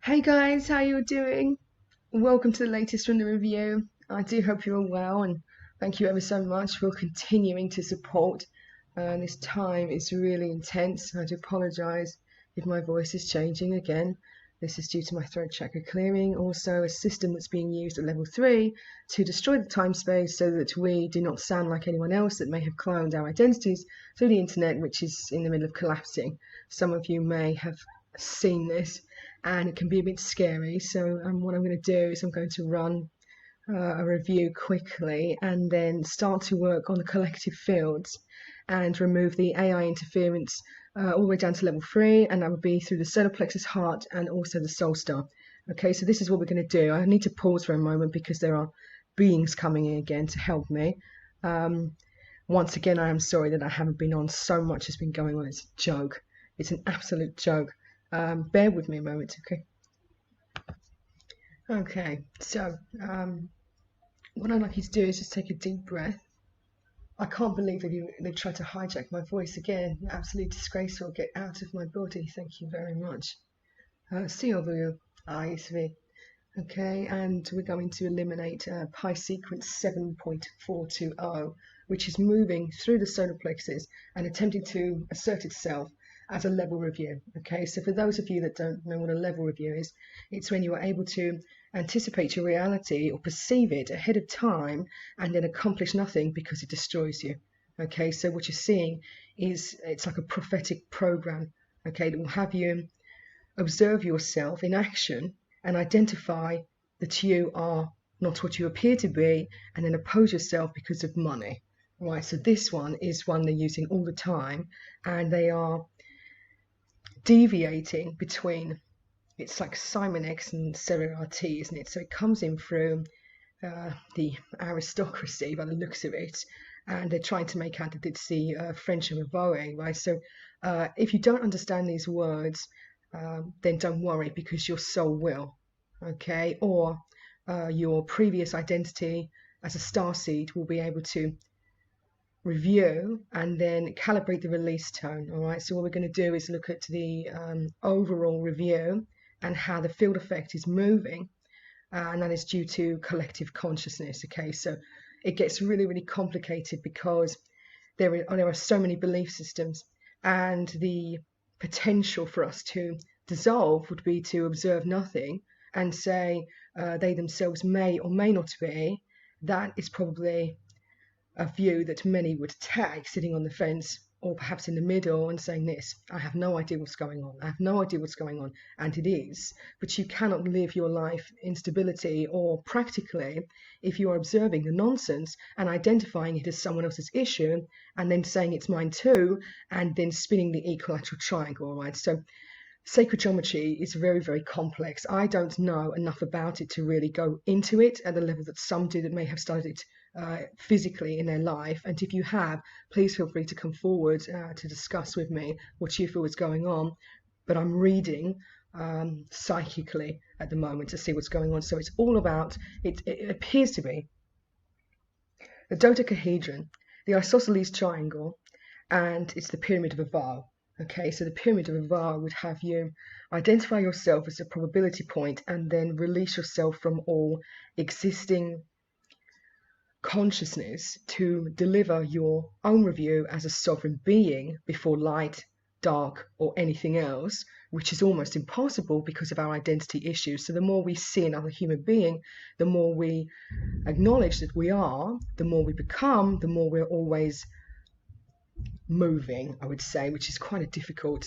Hey guys, how you doing? Welcome to the latest from the review. I do hope you're well, and thank you ever so much for continuing to support. This time is really intense. I do apologise if my voice is changing again. This is due to my throat chakra clearing, also a system that's being used at level 3 to destroy the time space so that we do not sound like anyone else that may have cloned our identities through the internet, which is in the middle of collapsing. Some of you may have seen this, and it can be a bit scary. So what I'm going to do is I'm going to run a review quickly and then start to work on the collective fields and remove the AI interference all the way down to level 3, and that would be through the solar plexus, heart, and also the soul star. Okay, so this is what we're going to do. I need to pause for a moment because there are beings coming in again to help me. Once again, I am sorry that I haven't been on. So much has been going on. It's a joke. It's an absolute joke. Bear with me a moment, okay? Okay, so what I'd like you to do is just take a deep breath. I can't believe that they've tried to hijack my voice again. Absolutely disgraceful. Get out of my body. Thank you very much. See over your eyes. Okay, and we're going to eliminate pi sequence 7.420, which is moving through the solar plexus and attempting to assert itself as a level review. Okay, so for those of you that don't know what a level review is, it's when you are able to anticipate your reality or perceive it ahead of time and then accomplish nothing because it destroys you. Okay, so what you're seeing is it's like a prophetic program, okay, that will have you observe yourself in action and identify that you are not what you appear to be, and then oppose yourself because of money. Right, so this one is one they're using all the time, and they are deviating between, it's like Simon X and Sarah T, isn't it? So it comes in through the aristocracy by the looks of it, and they're trying to make out that it's the French of Avoe, right? So if you don't understand these words, then don't worry, because your soul will, okay? Or your previous identity as a starseed will be able to review and then calibrate the release tone. All right, so what we're going to do is look at the overall review and how the field effect is moving, and that is due to collective consciousness. Okay, so it gets really, really complicated because there are so many belief systems, and the potential for us to dissolve would be to observe nothing and say they themselves may or may not be. That is probably a view that many would take, sitting on the fence or perhaps in the middle and saying this: I have no idea what's going on. I have no idea what's going on. And it is. But you cannot live your life in stability or practically if you are observing the nonsense and identifying it as someone else's issue and then saying it's mine too, and then spinning the equilateral triangle, right? So sacred geometry is very, very complex. I don't know enough about it to really go into it at the level that some do that may have studied it physically in their life. And if you have, please feel free to come forward to discuss with me what you feel is going on. But I'm reading psychically at the moment to see what's going on. So it's all about, it appears to be the dodecahedron, the isosceles triangle, and it's the pyramid of Avar. Okay, so the pyramid of Avar would have you identify yourself as a probability point and then release yourself from all existing consciousness to deliver your own review as a sovereign being before light, dark, or anything else, which is almost impossible because of our identity issues. So the more we see another human being, the more we acknowledge that we are, the more we become, the more we're always moving, I would say, which is quite a difficult,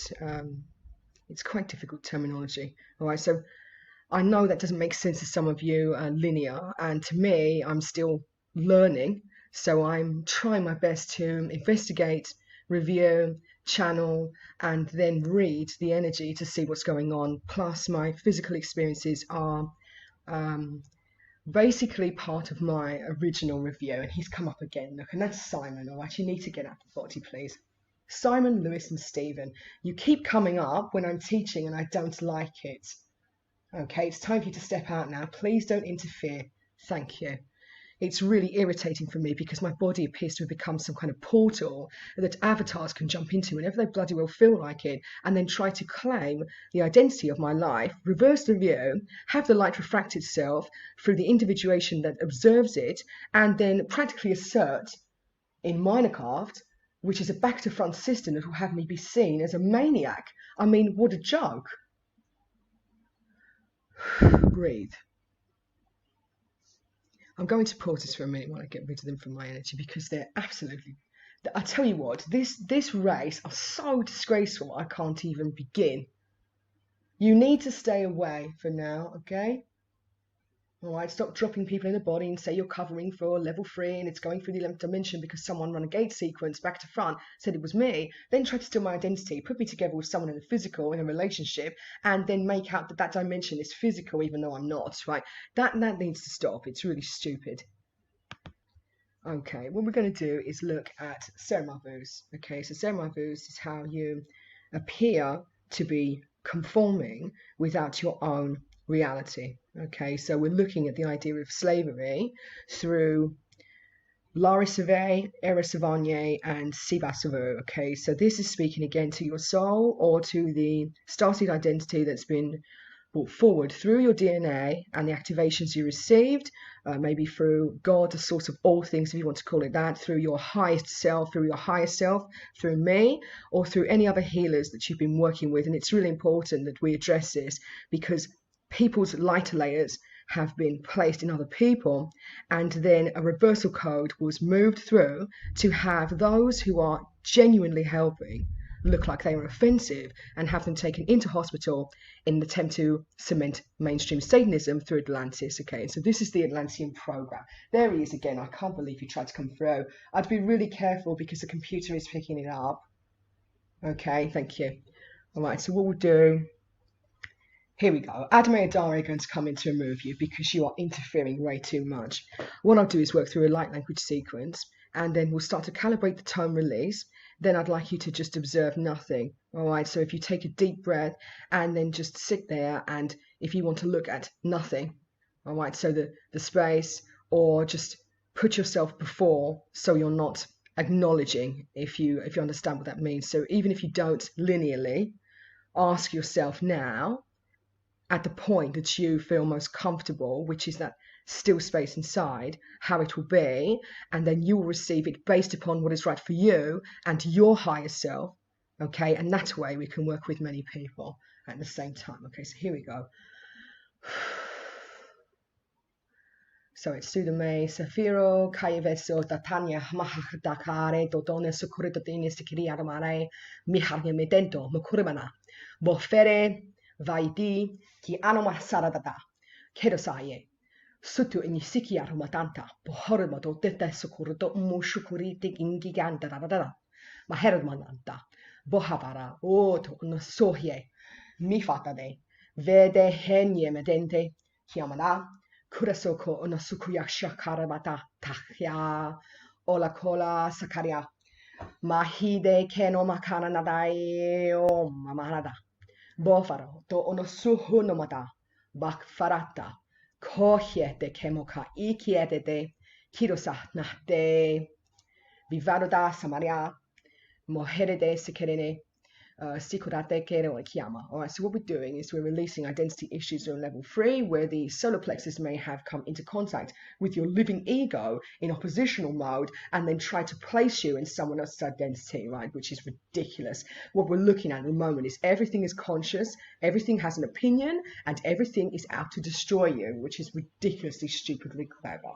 it's quite difficult terminology. All right, so I know that doesn't make sense to some of you, linear, and to me, I'm still learning, so I'm trying my best to investigate, review, channel, and then read the energy to see what's going on. Plus my physical experiences are basically part of my original review, and he's come up again. Look, and that's Simon. All right, you need to get out of the body, please. Simon, Lewis, and Stephen, you keep coming up when I'm teaching and I don't like it. Okay, it's time for you to step out now. Please don't interfere. Thank you. It's really irritating for me because my body appears to have become some kind of portal that avatars can jump into whenever they bloody well feel like it, and then try to claim the identity of my life, reverse the view, have the light refract itself through the individuation that observes it, and then practically assert in Minecraft, which is a back-to-front system that will have me be seen as a maniac. I mean, what a joke. Breathe. I'm going to pause this for a minute while I get rid of them from my energy, because they're absolutely... I tell you what, this race are so disgraceful, I can't even begin. You need to stay away for now, okay? All right, stop dropping people in the body and say you're covering for level 3 and it's going through the 11th dimension because someone run a gate sequence back to front, said it was me, then tried to steal my identity, put me together with someone in the physical, in a relationship, and then make out that that dimension is physical even though I'm not, right? That needs to stop. It's really stupid. Okay, what we're going to do is look at Sermavus. Okay, so Sermavus is how you appear to be conforming without your own reality. Okay, so we're looking at the idea of slavery through Larisave, Erisavanye, and Sivasavu. Okay, so this is speaking again to your soul or to the starseed identity that's been brought forward through your DNA and the activations you received, maybe through God, the source of all things, if you want to call it that, through your highest self, through your higher self, through me, or through any other healers that you've been working with. And it's really important that we address this, because people's lighter layers have been placed in other people, and then a reversal code was moved through to have those who are genuinely helping look like they were offensive and have them taken into hospital in an attempt to cement mainstream Satanism through Atlantis. Okay, so this is the Atlantean program. There he is again. I can't believe he tried to come through. I'd be really careful because the computer is picking it up. Okay, thank you. All right, so what we'll do, here we go. Adame Adare are going to come in to remove you because you are interfering way too much. What I'll do is work through a light language sequence, and then we'll start to calibrate the tone release. Then I'd like you to just observe nothing. All right, so if you take a deep breath and then just sit there, and if you want to look at nothing, all right, so the space, or just put yourself before so you're not acknowledging, if you understand what that means. So even if you don't linearly, ask yourself now, at the point that you feel most comfortable, which is that still space inside, how it will be, and then you will receive it based upon what is right for you and your higher self. Okay, and that way we can work with many people at the same time. Okay, so here we go. So it's Sudame, Safiro, Kayaveso, Tatanya, Mahardakare, Dodone, Sukuritotini, Sikiriaramare, Miharne Medento, Mukuribana, Bofere, Vaidi, Ki Anoma Saradata, Kedosaye, Sutu Inisiki Aromatanta, Bohormato, Tete Sukuruto, Mushukuriti, Ingiganta, Mahermananta, Bohavara, Oto, Nosohye, Mifatade, Vede Henye Medente, Kiamana, Kurasoko Onasukuyaksha Karabata, Tahya, Ola Kola Sakaria, Mahide Keno Makana Nadai, O Mamarada. Bofaro to onosuhu nomata bakfarata kohiete kemoka ikiete kirosa nahte vivaroda samaria moherede sekerene sikurate kere kiama. All right, so what we're doing is we're releasing identity issues on level 3, where the solar plexus may have come into contact with your living ego in oppositional mode and then try to place you in someone else's identity, right, which is ridiculous. What we're looking at the moment is everything is conscious, everything has an opinion, and everything is out to destroy you, which is ridiculously stupidly clever.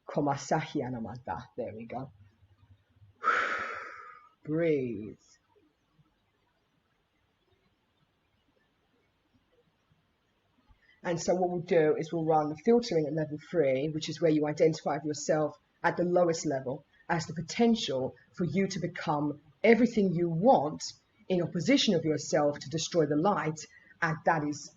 Komasahi anamata. There we go. Breathe. And so what we'll do is we'll run the filtering at level 3, which is where you identify yourself at the lowest level as the potential for you to become everything you want in opposition of yourself to destroy the light. And that is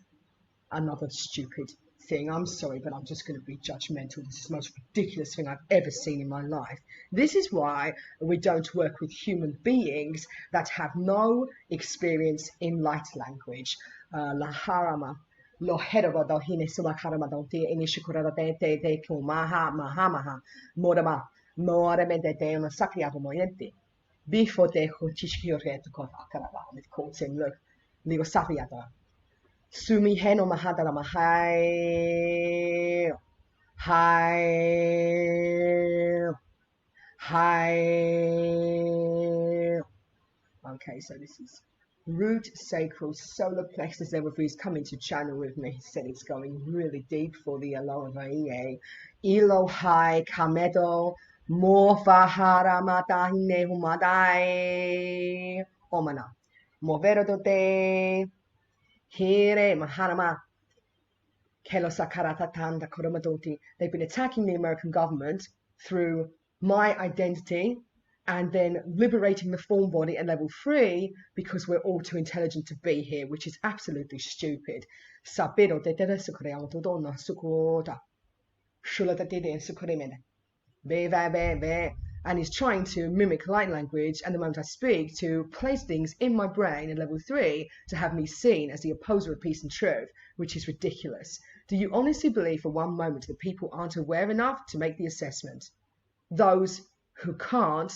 another stupid thing. I'm sorry, but I'm just going to be judgmental. This is the most ridiculous thing I've ever seen in my life. This is why we don't work with human beings that have no experience in light language. Laharama. lo hero do hine suma karama do te inishikura te kumaha maha morama moramente te una sacriato moyente before te hochishio reto kota karaba with coaching look ligo sacriata sumi heno mahadara mahai hi. Okay, so this is root, sacral, solar plexus level 3 is coming to channel with me. He said it's going really deep for the Aloha Vaie. Ilo hai kamedo morfahara matahine humadai omana. Movero te hire maharama kelo sakarata tanda koromadoti. They've been attacking the American government through my identity and then liberating the form body at level 3 because we're all too intelligent to be here, which is absolutely stupid. Sapero te tere sukure auto donna sukota. Shula te te sukuremene. Be. And he's trying to mimic light language and the moment I speak to place things in my brain at level 3 to have me seen as the opposer of peace and truth, which is ridiculous. Do you honestly believe for one moment that people aren't aware enough to make the assessment? Those who can't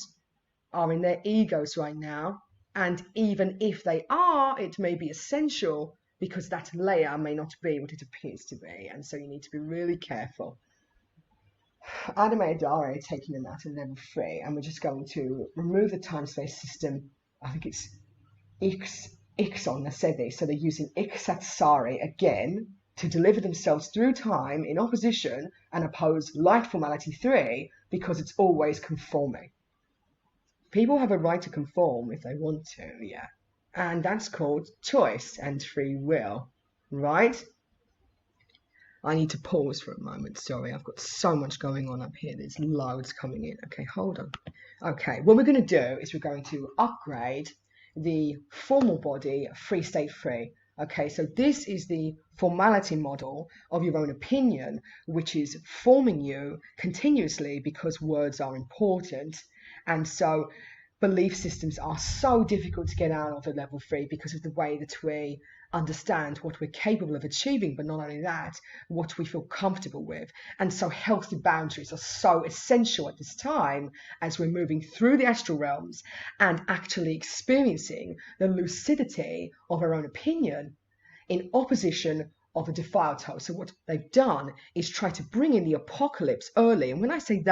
are in their egos right now, and even if they are, it may be essential because that layer may not be what it appears to be, and so you need to be really careful. Adame Adare taking them out at level 3, and we're just going to remove the time-space system. I think it's Ixon Nasedi, so they're using Ixatsari again to deliver themselves through time in opposition and oppose light formality 3 because it's always conforming. People have a right to conform if they want to, yeah. And that's called choice and free will, right? I need to pause for a moment. Sorry, I've got so much going on up here. There's loads coming in. Okay, hold on. Okay, what we're going to do is we're going to upgrade the formal body free state free. Okay, so this is the formality model of your own opinion, which is forming you continuously because words are important. And so belief systems are so difficult to get out of at level 3 because of the way that we understand what we're capable of achieving, but not only that, what we feel comfortable with. And so healthy boundaries are so essential at this time as we're moving through the astral realms and actually experiencing the lucidity of our own opinion in opposition of a defiled toe. So what they've done is try to bring in the apocalypse early. And when I say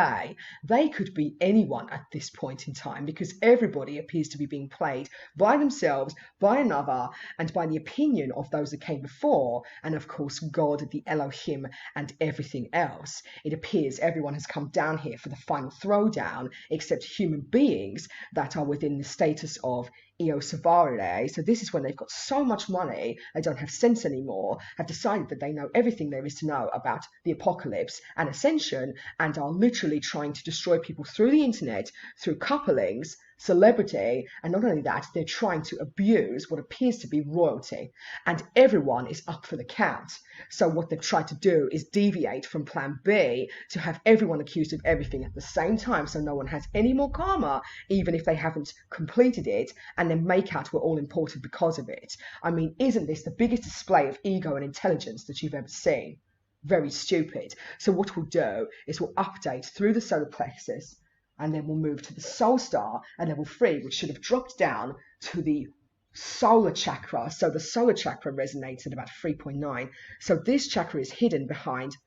they could be anyone at this point in time because everybody appears to be being played by themselves, by another, and by the opinion of those that came before. And of course, God, the Elohim, and everything else. It appears everyone has come down here for the final throwdown, except human beings that are within the status of Eo Savarire. So this is when they've got so much money, they don't have sense anymore, have decided that they know everything there is to know about the apocalypse and ascension, and are literally trying to destroy people through the internet, through couplings, celebrity, and not only that, they're trying to abuse what appears to be royalty, and everyone is up for the count. So what they've tried to do is deviate from plan B to have everyone accused of everything at the same time, so no one has any more karma, even if they haven't completed it, and then make out we're all important because of it. I mean, isn't this the biggest display of ego and intelligence that you've ever seen? Very stupid. So what we'll do is we'll update through the solar plexus, and then we'll move to the soul star at level 3, which should have dropped down to the solar chakra. So the solar chakra resonates at about 3.9. So this chakra is hidden behind,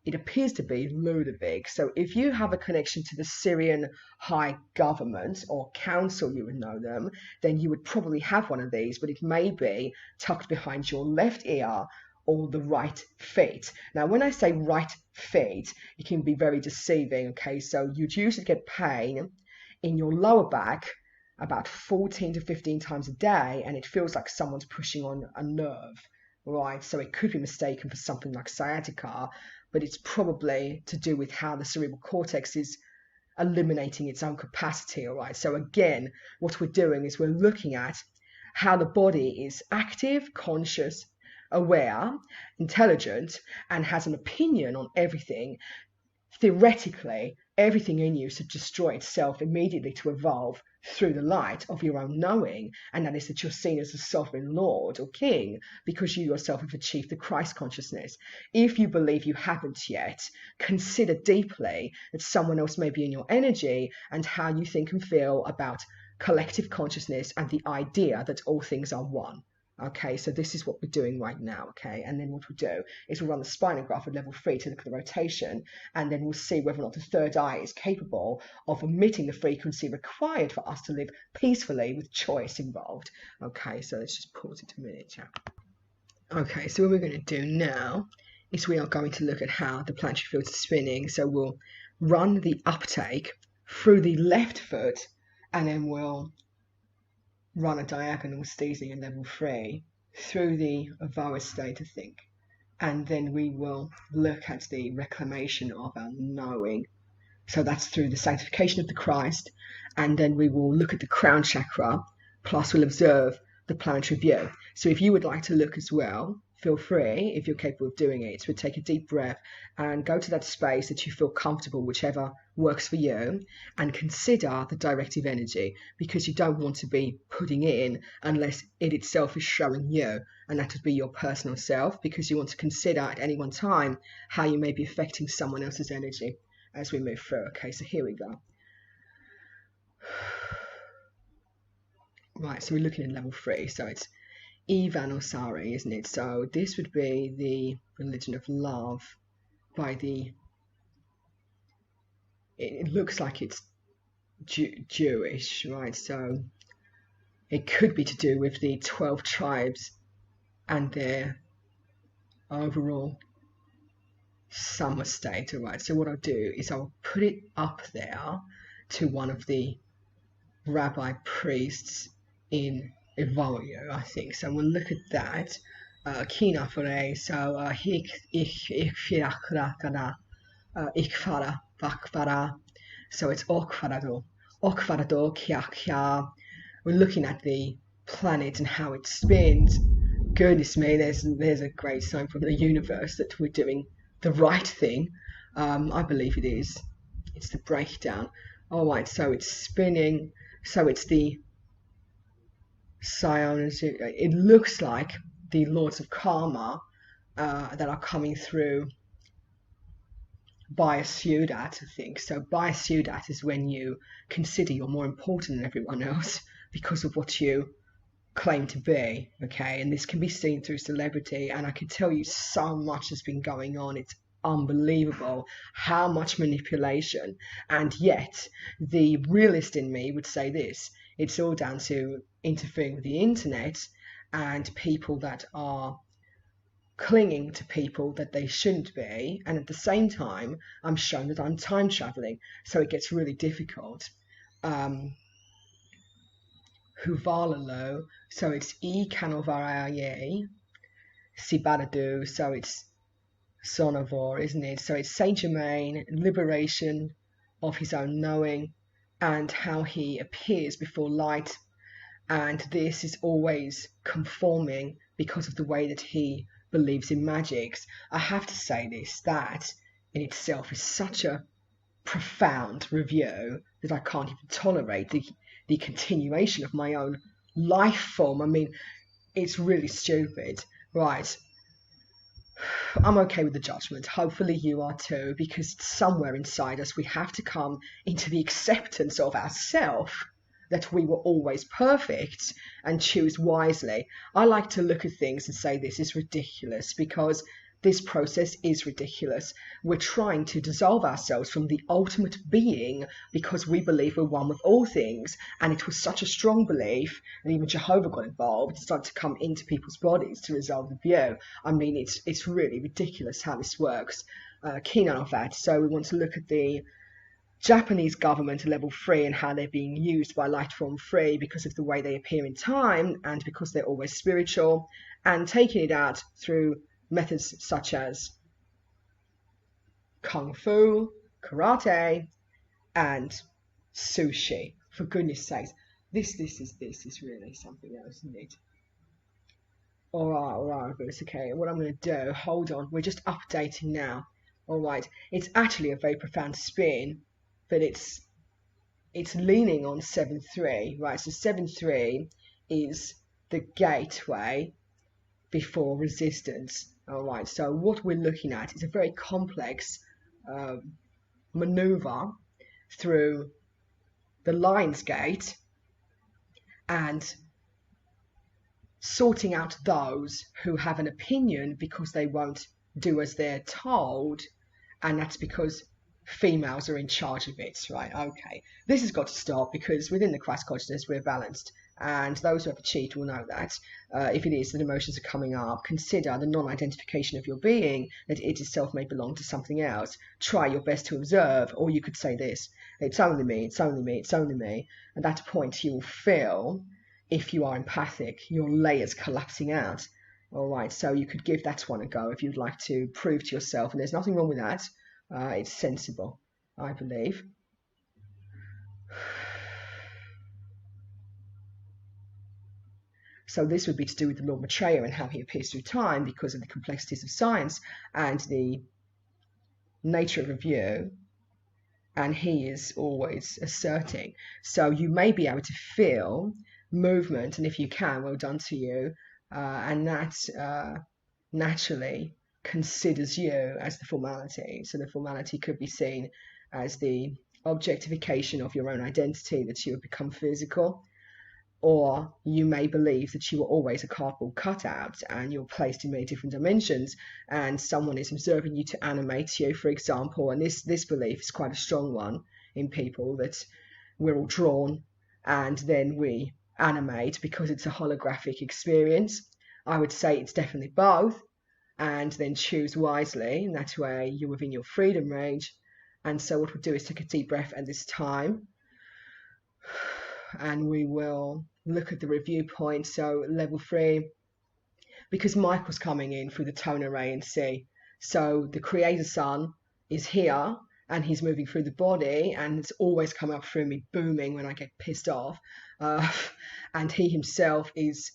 it appears to be Ludovic. So if you have a connection to the Syrian high government or council, you would know them, then you would probably have one of these, but it may be tucked behind your left ear or the right feet. Now, when I say right feet, it can be very deceiving, okay? So you'd usually get pain in your lower back about 14 to 15 times a day, and it feels like someone's pushing on a nerve, right? So it could be mistaken for something like sciatica, but it's probably to do with how the cerebral cortex is eliminating its own capacity, all right? So again, what we're doing is we're looking at how the body is active, conscious, aware, intelligent, and has an opinion on everything. Theoretically, everything in you should destroy itself immediately to evolve through the light of your own knowing, and that is that you're seen as a sovereign Lord or King because you yourself have achieved the Christ consciousness. If you believe you haven't yet, consider deeply that someone else may be in your energy and how you think and feel about collective consciousness and the idea that all things are one. Okay, so this is what we're doing right now, okay? And then what we'll do is we'll run the spinal graph at level 3 to look at the rotation, and then we'll see whether or not the third eye is capable of emitting the frequency required for us to live peacefully with choice involved. Okay, so let's just pause it a minute, yeah. Okay, so what we're going to do now is we are going to look at how the planetary fields are spinning. So we'll run the uptake through the left foot, and then we'll run a diagonal steezing at level 3 through the avara state, I think. And then we will look at the reclamation of our knowing. So that's through the sanctification of the Christ. And then we will look at the crown chakra, plus we'll observe the planetary view. So if you would like to look as well, feel free, if you're capable of doing it, to take a deep breath and go to that space that you feel comfortable, whichever works for you, and consider the directive energy, because you don't want to be putting in unless it itself is showing you, and that would be your personal self, because you want to consider at any one time how you may be affecting someone else's energy as we move through. Okay, so here we go. Right, so we're looking at level 3, so it's Evanosari, isn't it? So this would be the religion of love by the, it looks like it's Jewish, right? So it could be to do with the 12 tribes and their overall summer state, all right? So what I'll do is I'll put it up there to one of the rabbi priests in Evario, I think. So we'll look at that. Kina fore, so ikfara, vakfara. So it's okfarado, kya. We're looking at the planet and how it spins. Goodness me, there's a great sign from the universe that we're doing the right thing. I believe it is. It's the breakdown. All right, so it's spinning. So it's the Sions. It looks like the lords of karma that are coming through by a ciudad, I think. So by a ciudad is when you consider you're more important than everyone else because of what you claim to be, okay? And this can be seen through celebrity, and I can tell you so much has been going on. It's unbelievable how much manipulation, and yet the realist in me would say this: it's all down to interfering with the internet and people that are clinging to people that they shouldn't be, and at the same time I'm shown that I'm time traveling, so it gets really difficult. Huvalalo, so it's E Canovaraye, Sibadadu, so it's Sonavor, isn't it? So it's Saint Germain, liberation of his own knowing, and how he appears before light, and this is always conforming because of the way that he believes in magics. I have to say this, that in itself is such a profound review that I can't even tolerate the continuation of my own life form. I mean, it's really stupid. Right, I'm okay with the judgment. Hopefully you are too, because somewhere inside us we have to come into the acceptance of ourselves, that we were always perfect, and choose wisely. I like to look at things and say this is ridiculous, because this process is ridiculous. We're trying to dissolve ourselves from the ultimate being because we believe we're one with all things, and it was such a strong belief that even Jehovah got involved. It started to come into people's bodies to resolve the view. I mean, it's really ridiculous how this works. Keen on that. So we want to look at the Japanese government at level 3 and how they're being used by light form 3 because of the way they appear in time and because they're always spiritual, and taking it out through methods such as kung fu, karate, and sushi. For goodness sakes, this is really something else, isn't it? All right, but it's okay. What I'm going to do, hold on, we're just updating now. All right, it's actually a very profound spin, but it's it's leaning on 7-3, right? So 7-3 is the gateway before resistance. All right, so what we're looking at is a very complex maneuver through the Lion's Gate and sorting out those who have an opinion because they won't do as they're told, and that's because females are in charge of it, right? Okay, this has got to stop, because within the Christ consciousness we're balanced, and those who have achieved will know that. If it is that emotions are coming up, consider the non-identification of your being, that it itself may belong to something else. Try your best to observe, or you could say this: it's only me, it's only me, it's only me. At that point you will feel, if you are empathic, your layers collapsing out. All right, so you could give that one a go if you'd like to prove to yourself, and there's nothing wrong with that. It's sensible, I believe. So this would be to do with the Lord Maitreya and how he appears through time, because of the complexities of science and the nature of review, and he is always asserting. So you may be able to feel movement, and if you can, well done to you, and that naturally considers you as the formality. So the formality could be seen as the objectification of your own identity, that you have become physical, or you may believe that you were always a cardboard cutout and you're placed in many different dimensions, and someone is observing you to animate you, for example. And this belief is quite a strong one in people, that we're all drawn and then we animate because it's a holographic experience. I would say it's definitely both, and then choose wisely, and that way you're within your freedom range. And so what we'll do is take a deep breath at this time, and we will look at the review point. So level 3, because Michael's coming in through the tone array in C, so the creator sun is here and he's moving through the body, and it's always come up through me booming when I get pissed off, and he himself is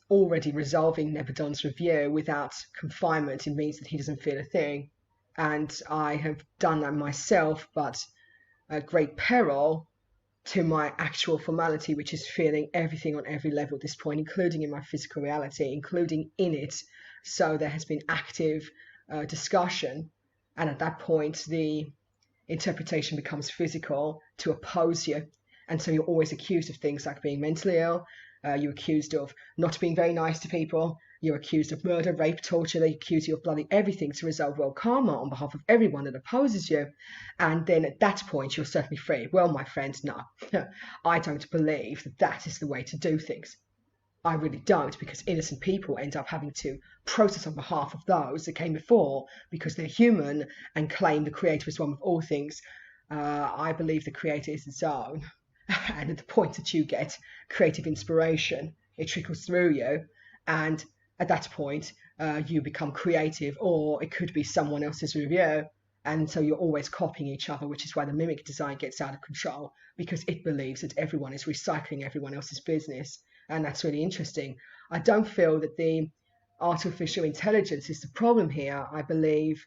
already resolving Nebadon's review without confinement. It means that he doesn't feel a thing, and I have done that myself, but at great peril to my actual formality, which is feeling everything on every level at this point, including in my physical reality, including in it. So there has been active discussion, and at that point the interpretation becomes physical to oppose you. And so you're always accused of things like being mentally ill, you're accused of not being very nice to people, you're accused of murder, rape, torture, they accuse you of bloody everything to resolve world karma on behalf of everyone that opposes you. And then at that point you're certainly free. Well, my friend, no, I don't believe that that is the way to do things. I really don't, because innocent people end up having to process on behalf of those that came before, because they're human, and claim the creator is one with all things. I believe the creator is its own. And at the point that you get creative inspiration, it trickles through you, and at that point you become creative, or it could be someone else's review, and so you're always copying each other, which is why the mimic design gets out of control, because it believes that everyone is recycling everyone else's business. And that's really interesting. I don't feel that the artificial intelligence is the problem here. I believe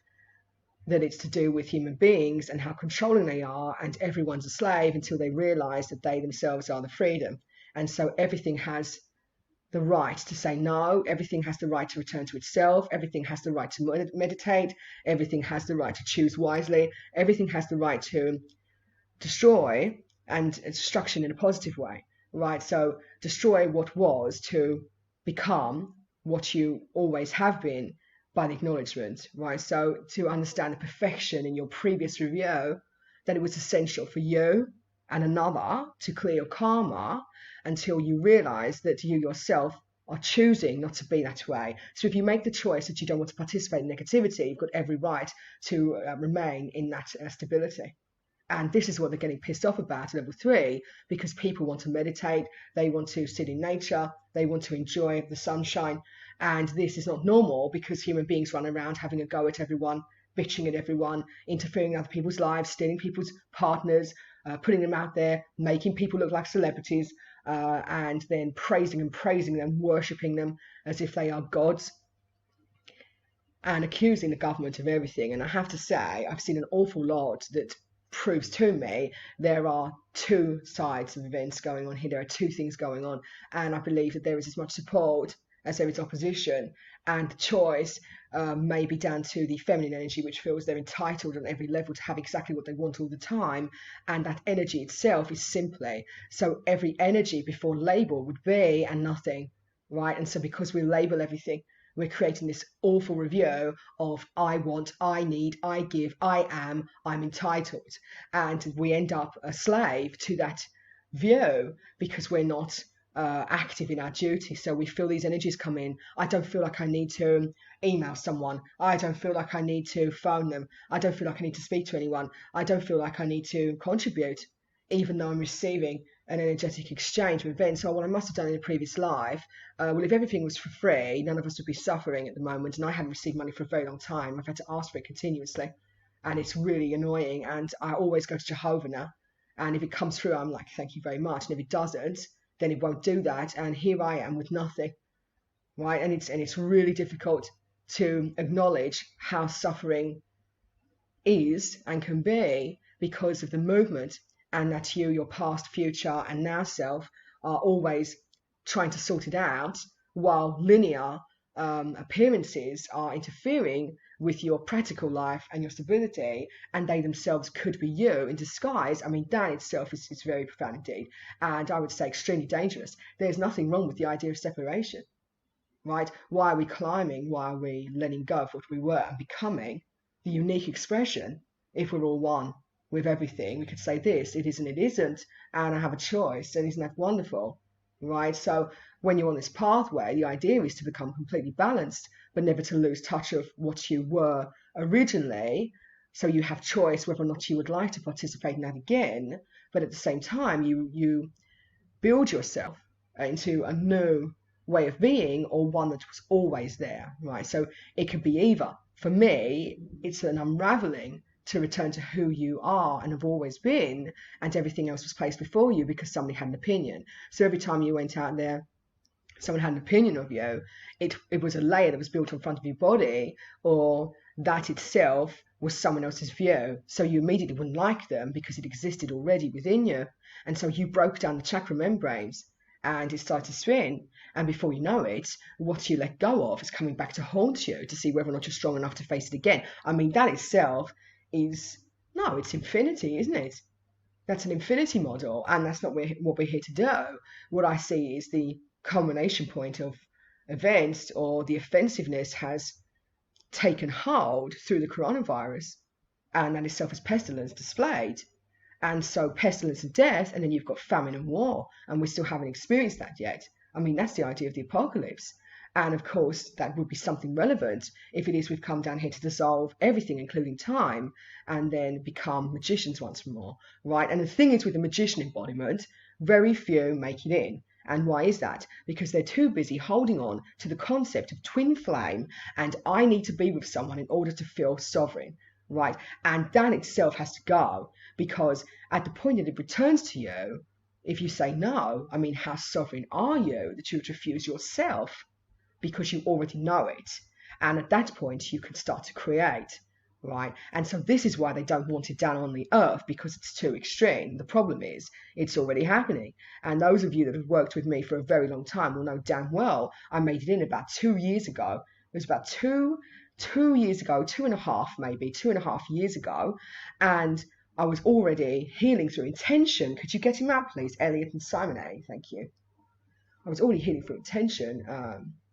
that it's to do with human beings and how controlling they are, and everyone's a slave until they realize that they themselves are the freedom. And so everything has the right to say no, everything has the right to return to itself, everything has the right to meditate, everything has the right to choose wisely, everything has the right to destroy, and destruction in a positive way, right? So destroy what was to become what you always have been, by the acknowledgement, right? So to understand the perfection in your previous review, that it was essential for you and another to clear your karma, until you realize that you yourself are choosing not to be that way. So if you make the choice that you don't want to participate in negativity, you've got every right to remain in that stability. And this is what they're getting pissed off about at level 3, because people want to meditate, they want to sit in nature, they want to enjoy the sunshine. And this is not normal, because human beings run around having a go at everyone, bitching at everyone, interfering in other people's lives, stealing people's partners, putting them out there, making people look like celebrities, and then praising them, worshipping them as if they are gods, and accusing the government of everything. And I have to say, I've seen an awful lot that proves to me there are two sides of events going on here. There are two things going on, and I believe that there is as much support as there is opposition, and the choice may be down to the feminine energy, which feels they're entitled on every level to have exactly what they want all the time, and that energy itself is simply, so every energy before label would be and nothing, right? And so because we label everything, we're creating this awful review of I want, I need, I give, I am, I'm entitled. And we end up a slave to that view because we're not active in our duty. So we feel these energies come in. I don't feel like I need to email someone. I don't feel like I need to phone them. I don't feel like I need to speak to anyone. I don't feel like I need to contribute, even though I'm receiving an energetic exchange with events. So what I must have done in a previous life, well, if everything was for free, none of us would be suffering at the moment, and I hadn't received money for a very long time. I've had to ask for it continuously, and it's really annoying, and I always go to Jehovah now, and if it comes through, I'm like, thank you very much, and if it doesn't, then it won't do that, and here I am with nothing, right? And it's really difficult to acknowledge how suffering is and can be because of the movement, and that you, your past, future, and now self are always trying to sort it out, while linear appearances are interfering with your practical life and your stability, and they themselves could be you in disguise. I mean, that itself is very profound indeed, and I would say extremely dangerous. There's nothing wrong with the idea of separation, right? Why are we climbing? Why are we letting go of what we were and becoming the unique expression if we're all one with everything? We could say this, it is and it isn't, and I have a choice, and isn't that wonderful, right? So when you're on this pathway, the idea is to become completely balanced, but never to lose touch of what you were originally. So you have choice whether or not you would like to participate in that again, but at the same time, you build yourself into a new way of being, or one that was always there, right? So it could be either. For me, it's an unraveling to return to who you are and have always been, and everything else was placed before you because somebody had an opinion. So every time you went out there, someone had an opinion of you, it was a layer that was built in front of your body, or that itself was someone else's view. So you immediately wouldn't like them because it existed already within you. And so you broke down the chakra membranes and it started to spin. And before you know it, what you let go of is coming back to haunt you, to see whether or not you're strong enough to face it again. I mean, that itself is, no, it's infinity, isn't it? That's an infinity model, and that's not what we're here to do. What I see is the culmination point of events, or the offensiveness has taken hold through the coronavirus, and that itself is pestilence displayed. And so pestilence and death, and then you've got famine and war, and we still haven't experienced that yet. I mean, that's the idea of the apocalypse. And of course, that would be something relevant if it is we've come down here to dissolve everything, including time, and then become magicians once more, right? And the thing is, with the magician embodiment, very few make it in. And why is that? Because they're too busy holding on to the concept of twin flame, and I need to be with someone in order to feel sovereign, right? And that itself has to go, because at the point that it returns to you, if you say no, I mean, how sovereign are you that you would refuse yourself? Because you already know it. And at that point, you can start to create, right? And so this is why they don't want it down on the earth, because it's too extreme. The problem is, it's already happening. And those of you that have worked with me for a very long time will know damn well I made it in about 2 years ago. It was about two years ago, 2.5 years ago. And I was already healing through intention. Could you get him out, please? Elliot and Simon A. Thank you. I was already healing through intention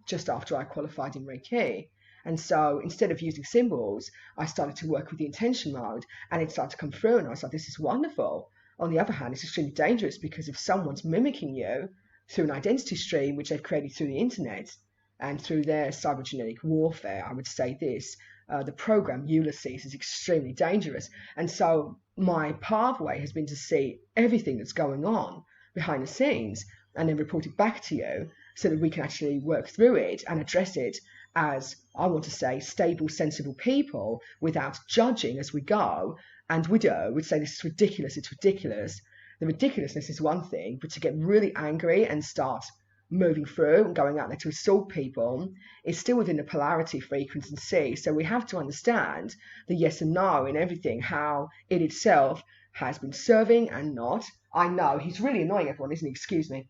just after I qualified in Reiki. And so instead of using symbols, I started to work with the intention mode, and it started to come through, and I was like, this is wonderful. On the other hand, it's extremely dangerous, because if someone's mimicking you through an identity stream, which they've created through the internet and through their cybergenetic warfare, I would say this, the program Ulysses is extremely dangerous. And so my pathway has been to see everything that's going on behind the scenes and then report it back to you, so that we can actually work through it and address it as, I want to say, stable, sensible people, without judging as we go. And we'd say, this is ridiculous, it's ridiculous. The ridiculousness is one thing, but to get really angry and start moving through and going out there to assault people is still within the polarity frequency. So we have to understand the yes and no in everything, how it itself has been serving and not. I know, he's really annoying everyone, isn't he? Excuse me.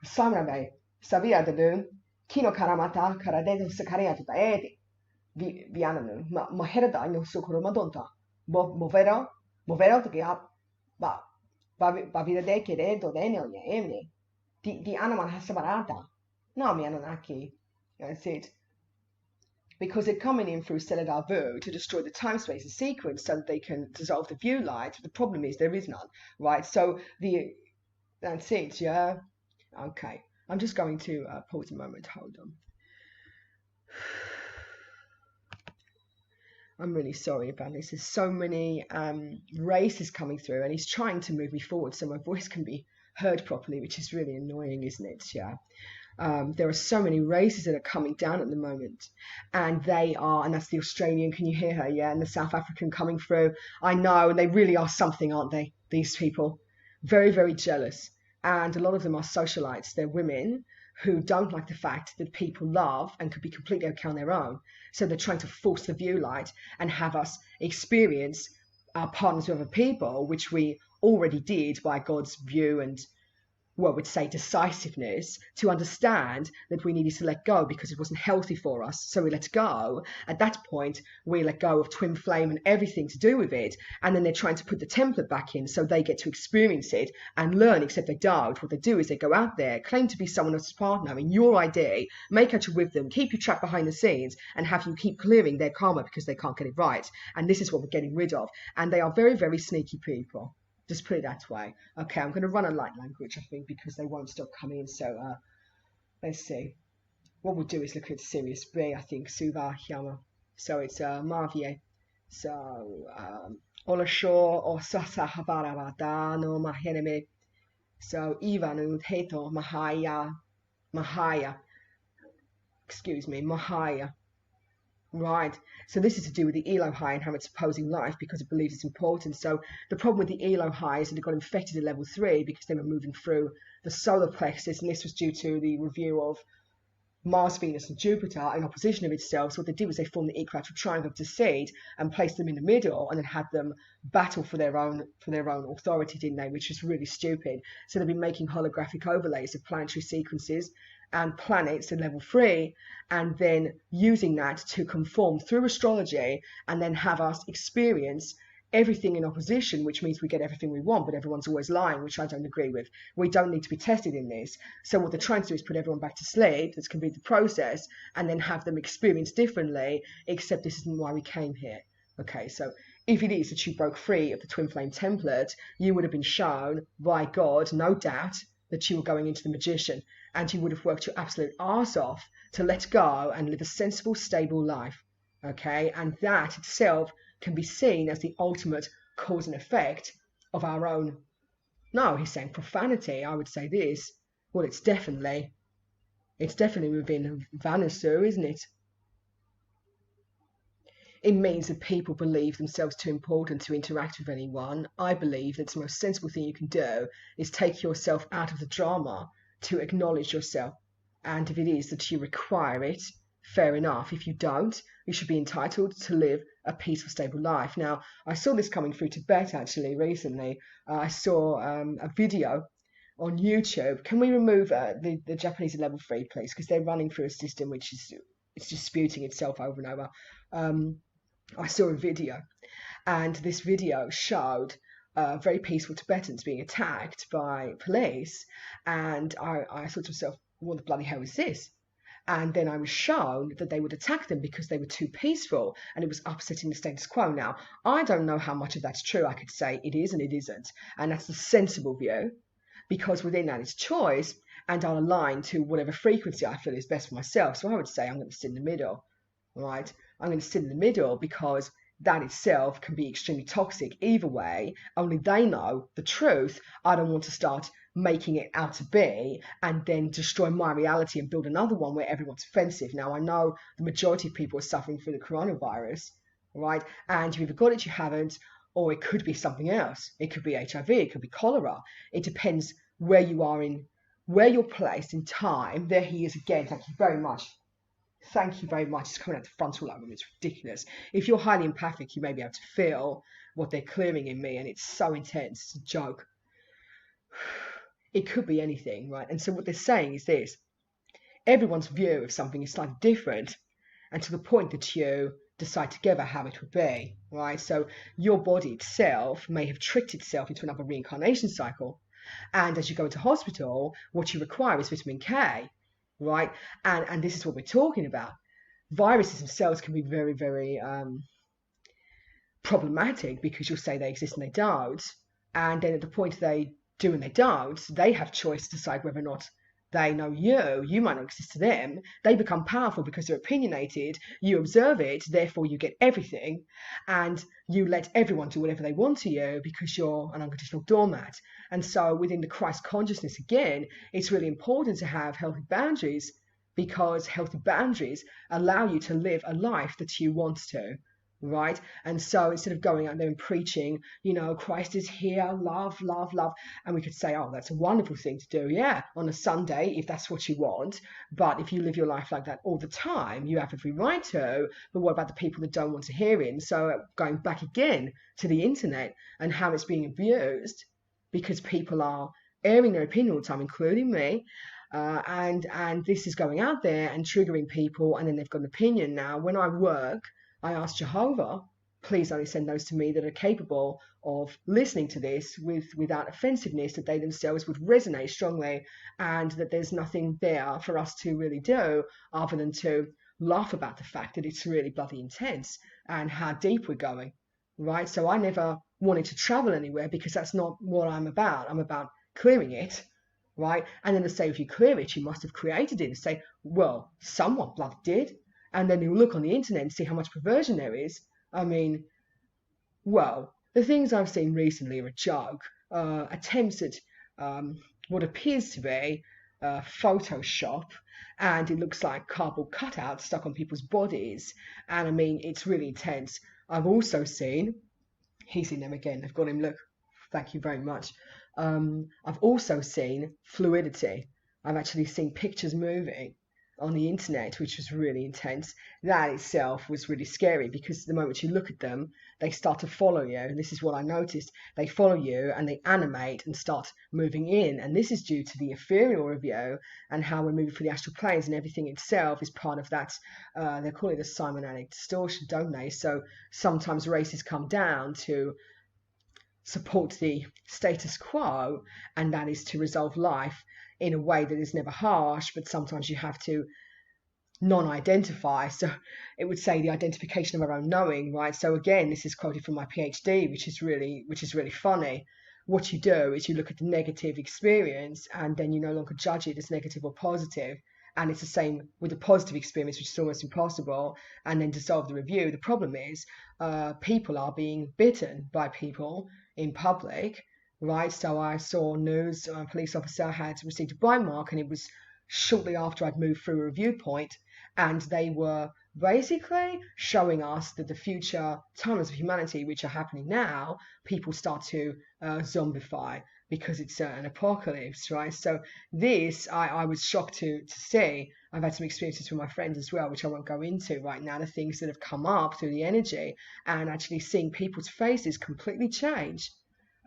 Samrabe, sabia de kino karamata karadedo sakaria taedi. Viananu, ma herda no sokoro madonta. Movero to up, but Bavide kere do denio emne. The animal has separata. No, mi ananaki. That's it. Because they're coming in through cellular vu to destroy the time-space and sequence so that they can dissolve the view light. The problem is there is none, right? So that's it, yeah? Okay. I'm just going to pause a moment. Hold on. I'm really sorry about this. There's so many races coming through, and he's trying to move me forward so my voice can be heard properly, which is really annoying, isn't it? Yeah. There are so many races that are coming down at the moment, and that's the Australian, can you hear her? Yeah, and the South African coming through. I know, and they really are something, aren't they? These people, very, very jealous, and a lot of them are socialites. They're women who don't like the fact that people love and could be completely okay on their own. So they're trying to force the view light and have us experience our partners with other people, which we already did by God's view and, well, we'd say decisiveness, to understand that we needed to let go because it wasn't healthy for us. So we let go. At that point, we let go of twin flame and everything to do with it. And then they're trying to put the template back in so they get to experience it and learn, except they don't. What they do is they go out there, claim to be someone else's partner in your ID, make out you're with them, keep you trapped behind the scenes, and have you keep clearing their karma because they can't get it right. And this is what we're getting rid of. And they are very, very sneaky people. Just put it that way. Okay, I'm going to run a light language, I think, because they won't stop coming. So let's see. What we'll do is look at Sirius B, I think, Suva Hyama. So it's Mavie. So Olasho or Sasa Habarabada no Maheneme. So Ivanu Heto Mahaya. Excuse me, Mahaya. Right, so this is to do with the Elohai and how it's opposing life because it believes it's important. So the problem with the Elohai is that it got infected at level 3 because they were moving through the solar plexus, and this was due to the review of Mars, Venus, and Jupiter in opposition of itself. So what they did was they formed the equilateral triangle of Deceit and placed them in the middle, and then had them battle for their own authority, didn't they? Which is really stupid. So they've been making holographic overlays of planetary sequences and planets in level 3, and then using that to conform through astrology, and then have us experience everything in opposition, which means we get everything we want, but everyone's always lying, which I don't agree with. We don't need to be tested in this. So what they're trying to do is put everyone back to sleep, let's complete the process, and then have them experience differently, except this isn't why we came here. Okay, so if it is that you broke free of the twin flame template, you would have been shown by God, no doubt, that you were going into the magician, and you would have worked your absolute arse off to let go and live a sensible, stable life. Okay, and that itself can be seen as the ultimate cause and effect of our own, no, he's saying profanity. I would say this, well, it's definitely within Vanusu, isn't it? It means that people believe themselves too important to interact with anyone. I believe that the most sensible thing you can do is take yourself out of the drama to acknowledge yourself. And if it is that you require it, fair enough. If you don't, you should be entitled to live a peaceful, stable life. Now, I saw this coming through Tibet actually recently. I saw a video on YouTube. Can we remove the Japanese at level 3, please? Because they're running through a system which is it's disputing itself over and over. I saw a video, and this video showed very peaceful Tibetans being attacked by police, and I thought to myself, what the bloody hell is this? And then I was shown that they would attack them because they were too peaceful, and it was upsetting the status quo. Now, I don't know how much of that's true. I could say it is and it isn't, and that's the sensible view, because within that is choice, and I'll align to whatever frequency I feel is best for myself. So I would say I'm going to sit in the middle, right? I'm going to sit in the middle because that itself can be extremely toxic. Either way, only they know the truth. I don't want to start making it out to be and then destroy my reality and build another one where everyone's offensive. Now, I know the majority of people are suffering through the coronavirus, right? And you've either got it, you haven't, or it could be something else. It could be HIV, it could be cholera. It depends where you are in where you're placed in time. There he is again. Thank you very much. Thank you very much. It's coming out the frontal lobe. It's ridiculous. If you're highly empathic, you may be able to feel what they're clearing in me, and it's so intense. It's a joke. It could be anything, right? And so what they're saying is this: everyone's view of something is slightly different, and to the point that you decide together how it would be, right? So your body itself may have tricked itself into another reincarnation cycle, and as you go into hospital, what you require is vitamin K, right? And this is what we're talking about. Viruses themselves can be very, very problematic, because you'll say they exist and they don't, and then at the point they do and they don't, they have choice to decide whether or not they know you might not exist to them. They become powerful because they're opinionated. You observe it, therefore you get everything, and you let everyone do whatever they want to you because you're an unconditional doormat. And so within the Christ consciousness, again, it's really important to have healthy boundaries, because healthy boundaries allow you to live a life that you want to. Right? And so instead of going out there and preaching, Christ is here, love, love, love, and we could say, oh, that's a wonderful thing to do, yeah, on a Sunday, if that's what you want. But if you live your life like that all the time, you have every right to. But what about the people that don't want to hear it? And so going back again to the internet and how it's being abused, because people are airing their opinion all the time, including me. And this is going out there and triggering people, and then they've got an opinion. Now, when I work, I ask Jehovah, please only send those to me that are capable of listening to this without offensiveness, that they themselves would resonate strongly, and that there's nothing there for us to really do other than to laugh about the fact that it's really bloody intense and how deep we're going, right? So I never wanted to travel anywhere, because that's not what I'm about. I'm about clearing it, right? And then to say, if you clear it, you must have created it. And say, well, someone bloody did. And then you look on the internet and see how much perversion there is. I mean, well, the things I've seen recently are a joke. Attempts at what appears to be Photoshop, and it looks like cardboard cutouts stuck on people's bodies. And I mean, it's really intense. I've also seen, he's in them again, I've got him, look, thank you very much. I've also seen fluidity. I've actually seen pictures moving on the internet, which was really intense. That itself was really scary, because the moment you look at them, they start to follow you. And this is what I noticed. They follow you and they animate and start moving in. And this is due to the ethereal review and how we're moving through the astral planes, and everything itself is part of that. They call it the cybernetic distortion, don't they? So sometimes races come down to support the status quo, and that is to resolve life in a way that is never harsh, but sometimes you have to non-identify. So it would say the identification of our own knowing, right? So again, this is quoted from my Ph.D, which is really funny. What you do is you look at the negative experience, and then you no longer judge it as negative or positive. And it's the same with the positive experience, which is almost impossible, and then dissolve the review. The problem is people are being bitten by people in public, right? So I saw news, a police officer had received a bite mark, and it was shortly after I'd moved through a review point, and they were basically showing us that the future timelines of humanity, which are happening now, people start to zombify, because it's an apocalypse, right? So this, I was shocked to see. I've had some experiences with my friends as well, which I won't go into right now, the things that have come up through the energy, and actually seeing people's faces completely change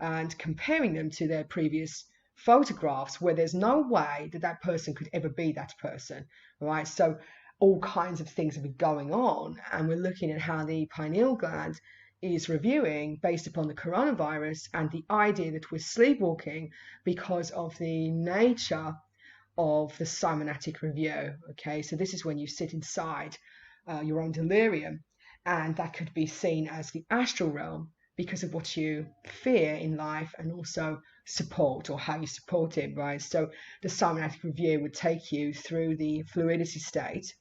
and comparing them to their previous photographs, where there's no way that that person could ever be that person, right? So all kinds of things have been going on, and we're looking at how the pineal gland is reviewing based upon the coronavirus, and the idea that we're sleepwalking because of the nature of the cybernetic review. Okay, so this is when you sit inside your own delirium, and that could be seen as the astral realm because of what you fear in life, and also support, or how you support it, right? So the cybernetic review would take you through the fluidity state,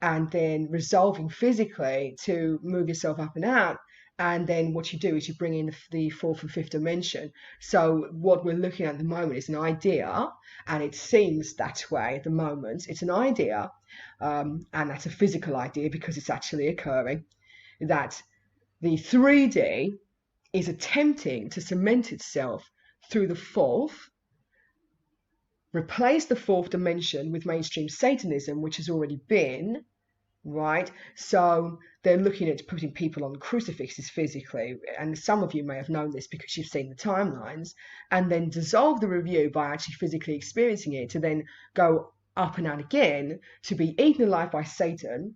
and then resolving physically to move yourself up and out. And then what you do is you bring in the fourth and fifth dimension. So what we're looking at the moment is an idea, and it seems that way at the moment. It's an idea, and that's a physical idea because it's actually occurring, that the 3D is attempting to cement itself through the fourth, replace the fourth dimension with mainstream Satanism, which has already been, right? So they're looking at putting people on crucifixes physically, and some of you may have known this because you've seen the timelines, and then dissolve the review by actually physically experiencing it, to then go up and out again, to be eaten alive by Satan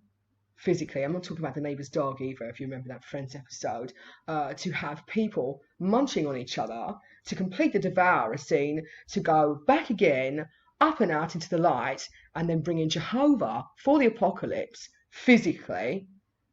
physically. I'm not talking about the neighbour's dog either, if you remember that Friends episode. To have people munching on each other, to complete the devourer scene, to go back again, up and out into the light, and then bring in Jehovah for the apocalypse physically,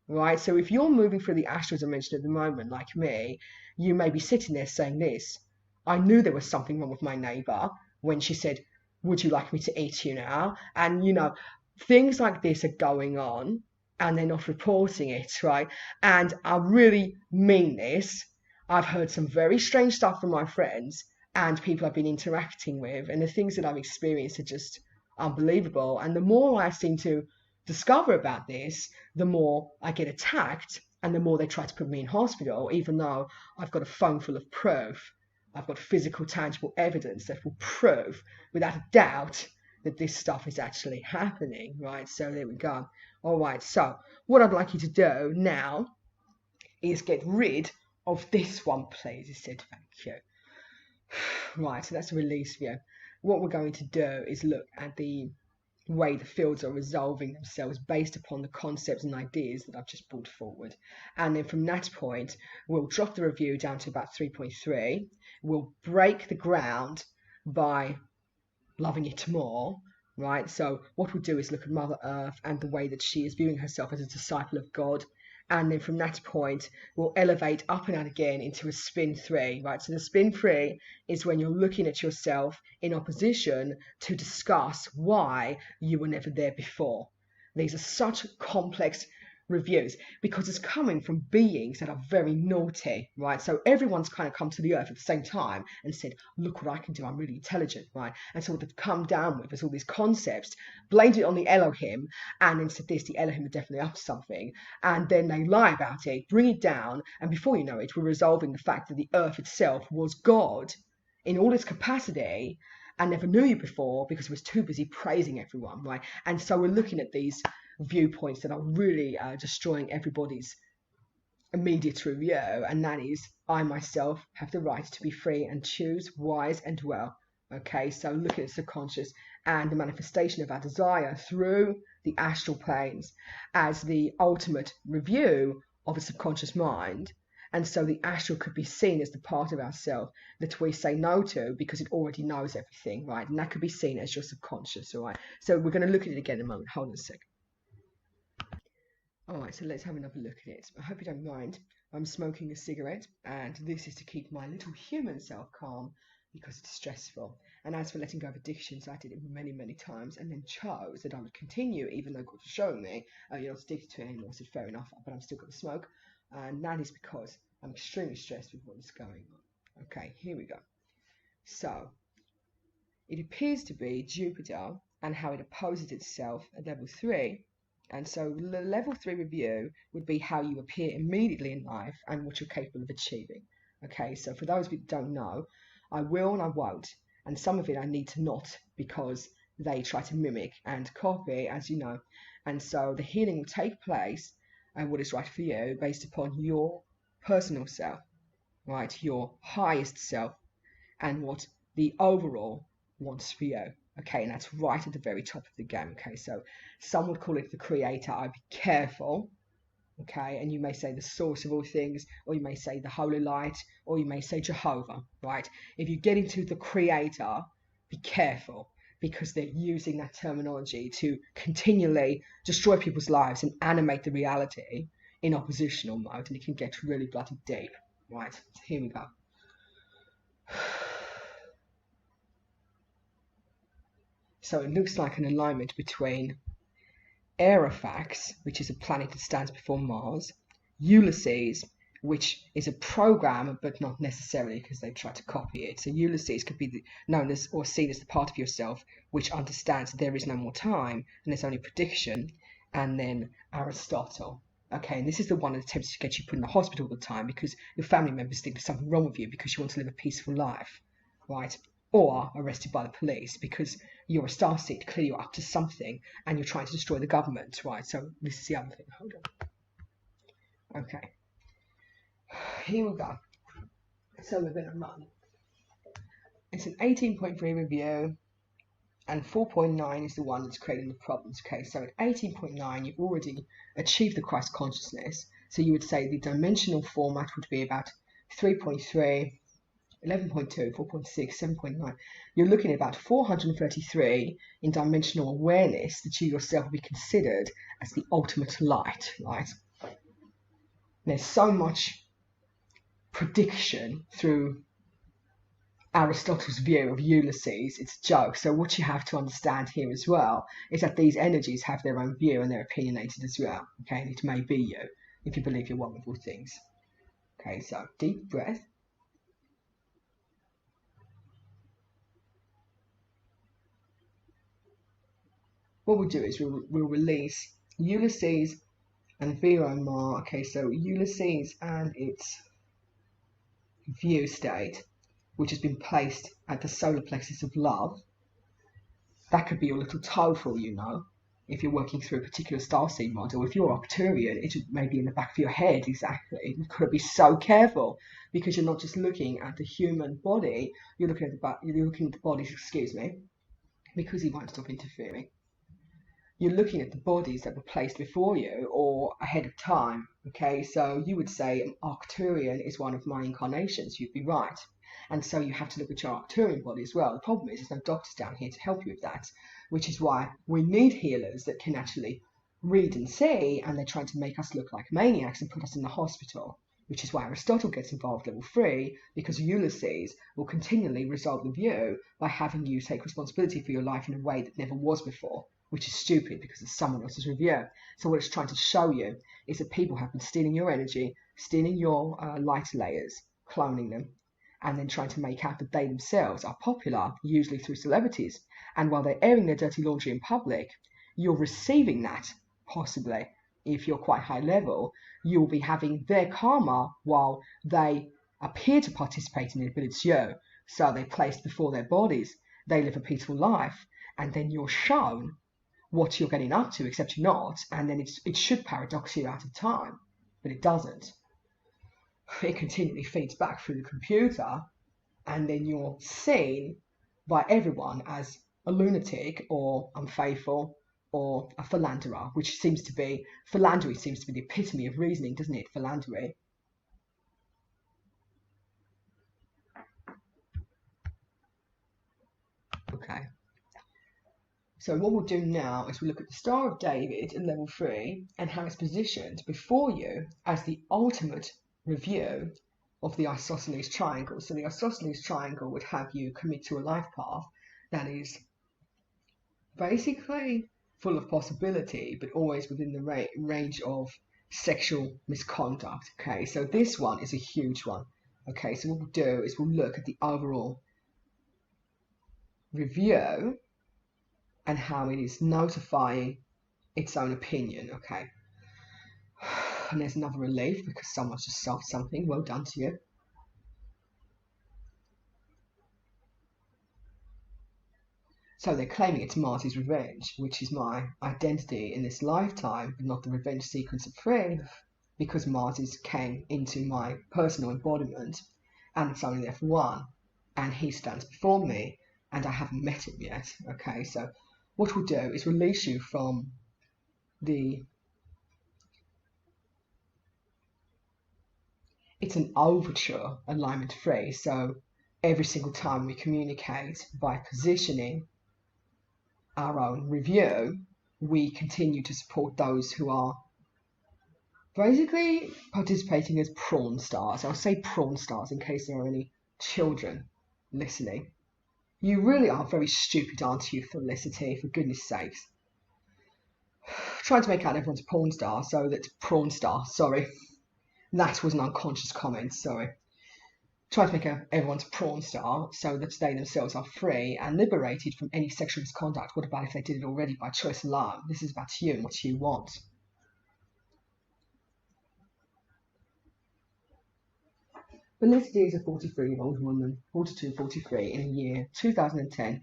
right? So if you're moving through the astral dimension at the moment, like me, you may be sitting there saying this: I knew there was something wrong with my neighbour when she said, would you like me to eat you now? And, you know, things like this are going on, and they're not reporting it, right? And I really mean this. I've heard some very strange stuff from my friends and people I've been interacting with, and the things that I've experienced are just unbelievable. And the more I seem to discover about this, the more I get attacked, and the more they try to put me in hospital, even though I've got a phone full of proof. I've got physical, tangible evidence that will prove without a doubt that this stuff is actually happening, right? So there we go. All right, so what I'd like you to do now is get rid of this one, please. It said thank you. Right, so that's a release view. What we're going to do is look at the way the fields are resolving themselves based upon the concepts and ideas that I've just brought forward. And then from that point, we'll drop the review down to about 3.3. We'll break the ground by loving it more, right? So what we'll do is look at Mother Earth and the way that she is viewing herself as a disciple of God. And then from that point, we'll elevate up and out again into a spin 3, right? So the spin 3 is when you're looking at yourself in opposition to discuss why you were never there before. These are such complex reviews because it's coming from beings that are very naughty, right? So everyone's kind of come to the earth at the same time and said, look what I can do, I'm really intelligent, right? And so what they've come down with is all these concepts, blamed it on the Elohim, and then said this, the Elohim are definitely up to something, and then they lie about it, bring it down, and before you know it, we're resolving the fact that the earth itself was God in all its capacity and never knew you before because it was too busy praising everyone, right? And so we're looking at these viewpoints that are really destroying everybody's immediate review, and that is, I myself have the right to be free and choose wise and well. Okay, so looking at subconscious and the manifestation of our desire through the astral planes as the ultimate review of a subconscious mind. And so the astral could be seen as the part of ourselves that we say no to because it already knows everything, right? And that could be seen as your subconscious, all right? So we're going to look at it again in a moment. Hold on a second. All right, so let's have another look at it. I hope you don't mind. I'm smoking a cigarette, and this is to keep my little human self calm because it's stressful. And as for letting go of addictions, I did it many, many times and then chose that I would continue, even though God was showing me, you're not addicted to it anymore. I said, fair enough, but I'm still going to smoke. And that is because I'm extremely stressed with what is going on. Okay, here we go. So, it appears to be Jupiter and how it opposes itself at level 3. And so the level 3 review would be how you appear immediately in life and what you're capable of achieving. Okay, so for those who don't know, I will and I won't. And some of it I need to not because they try to mimic and copy, as you know. And so the healing will take place and what is right for you based upon your personal self, right? Your highest self and what the overall wants for you. Okay, and that's right at the very top of the game. Okay, so some would call it the creator. I'd be careful. Okay, and you may say the source of all things, or you may say the holy light, or you may say Jehovah, right? If you get into the creator, be careful because they're using that terminology to continually destroy people's lives and animate the reality in oppositional mode, and it can get really bloody deep, right? So here we go. So it looks like an alignment between Aerofax, which is a planet that stands before Mars, Ulysses, which is a program, but not necessarily because they try to copy it. So Ulysses could be known as or seen as the part of yourself which understands that there is no more time and there's only prediction, and then Aristotle. Okay, and this is the one that attempts to get you put in the hospital all the time because your family members think there's something wrong with you because you want to live a peaceful life, right? or arrested by the police because you're a starseed, clearly you're up to something and you're trying to destroy the government, right? So this is the other thing. Hold on. Okay. Here we go. So we're going to run. It's an 18.3 review, and 4.9 is the one that's creating the problems. Okay, so at 18.9, you've already achieved the Christ consciousness. So you would say the dimensional format would be about 3.3, 11.2, 4.6, 7.9. You're looking at about 433 in dimensional awareness that you yourself will be considered as the ultimate light, right? There's so much prediction through Aristotle's view of Ulysses. It's a joke. So what you have to understand here as well is that these energies have their own view and they're opinionated as well. Okay, and it may be you if you believe you're one with all things. Okay, so deep breath. What we'll do is we'll release Ulysses and Viromar. Okay, so Ulysses and its view state, which has been placed at the solar plexus of love. That could be your little TOEFL, you know, if you're working through a particular starseed model. If you're Arcturian, it may be in the back of your head, exactly. You've got to be so careful because you're not just looking at the human body, you're looking at the bodies, excuse me, because he won't stop interfering. You're looking at the bodies that were placed before you or ahead of time. Okay, so you would say an Arcturian is one of my incarnations. You'd be right. And so you have to look at your Arcturian body as well. The problem is there's no doctors down here to help you with that, which is why we need healers that can actually read and see, and they're trying to make us look like maniacs and put us in the hospital, which is why Aristotle gets involved level 3, because Ulysses will continually resolve the view by having you take responsibility for your life in a way that never was before, which is stupid because it's someone else's review. So what it's trying to show you is that people have been stealing your energy, stealing your light layers, cloning them, and then trying to make out that they themselves are popular, usually through celebrities. And while they're airing their dirty laundry in public, you're receiving that, possibly. If you're quite high level, you'll be having their karma while they appear to participate in it, but it's you. So they're placed before their bodies. They live a peaceful life, and then you're shown what you're getting up to, except you're not, and then it should paradox you out of time, but it doesn't. It continually feeds back through the computer, and then you're seen by everyone as a lunatic or unfaithful or a philanderer, which seems to be, philandering seems to be the epitome of reasoning, doesn't it? Philandering. Okay. So what we'll do now is we'll look at the Star of David at level 3 and how it's positioned before you as the ultimate review of the isosceles triangle. So the isosceles triangle would have you commit to a life path that is basically full of possibility, but always within the range of sexual misconduct. Okay, so this one is a huge one. Okay, so what we'll do is we'll look at the overall review and how it is notifying its own opinion. Okay, and there's another relief because someone's just solved something. Well done to you. So they're claiming it's Marty's revenge, which is my identity in this lifetime, but not the revenge sequence of Fred, because Marty's came into my personal embodiment, and it's only there for one, and he stands before me, and I haven't met him yet. Okay, so what we'll do is release you from the... It's an overture alignment phrase, so every single time we communicate by positioning our own review, we continue to support those who are basically participating as prawn stars. I'll say prawn stars in case there are any children listening. You really are very stupid, aren't you, Felicity, for goodness sakes. Trying to make out everyone's porn star, so that's prawn star, sorry. That was an unconscious comment, sorry. Try to make everyone's prawn star so that they themselves are free and liberated from any sexual misconduct. What about if they did it already by choice alone? This is about you and what you want. Felicity is a 43-year-old woman, 42, 43, in the year 2010,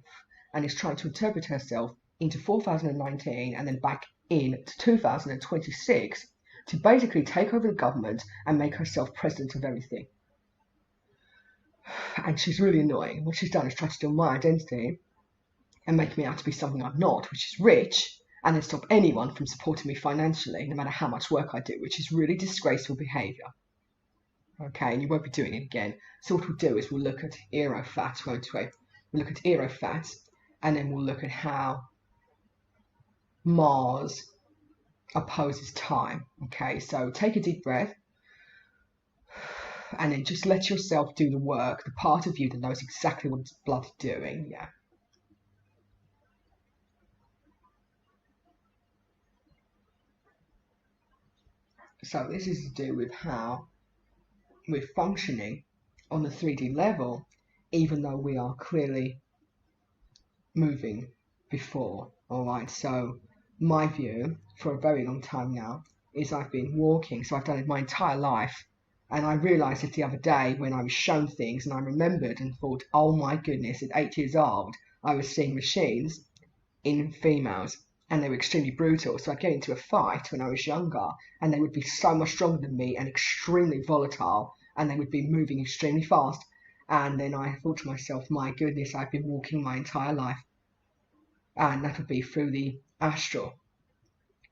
and is trying to interpret herself into 4019 and then back in to 2026 to basically take over the government and make herself president of everything. And she's really annoying. What she's done is try to steal my identity and make me out to be something I'm not, which is rich, and then stop anyone from supporting me financially, no matter how much work I do, which is really disgraceful behaviour. Okay, and you won't be doing it again. So what we'll do is we'll look at aerofat, won't we? We'll look at aerofat, and then we'll look at how Mars opposes time. Okay, so take a deep breath, and then just let yourself do the work, the part of you that knows exactly what it's bloody doing. Yeah. So this is to do with how we're functioning on the 3D level, even though we are clearly moving before. All right, so my view for a very long time now is I've been walking, so I've done it my entire life, and I realized it the other day when I was shown things and I remembered and thought, oh my goodness, at 8 years old I was seeing machines in females, and they were extremely brutal. So I'd get into a fight when I was younger, and they would be so much stronger than me and extremely volatile, and they would be moving extremely fast. And then I thought to myself, my goodness, I've been walking my entire life, and that would be through the astral.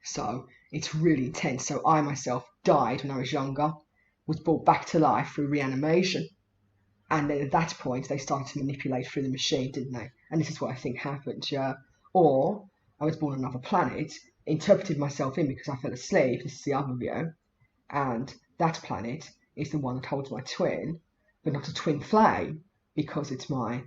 So it's really intense. So I myself died when I was younger, was brought back to life through reanimation, and then at that point they started to manipulate through the machine, didn't they? And this is what I think happened. Yeah. Or I was born on another planet, interpreted myself in because I fell asleep. This is the other view. And that planet is the one that holds my twin, but not a twin flame, because it's me,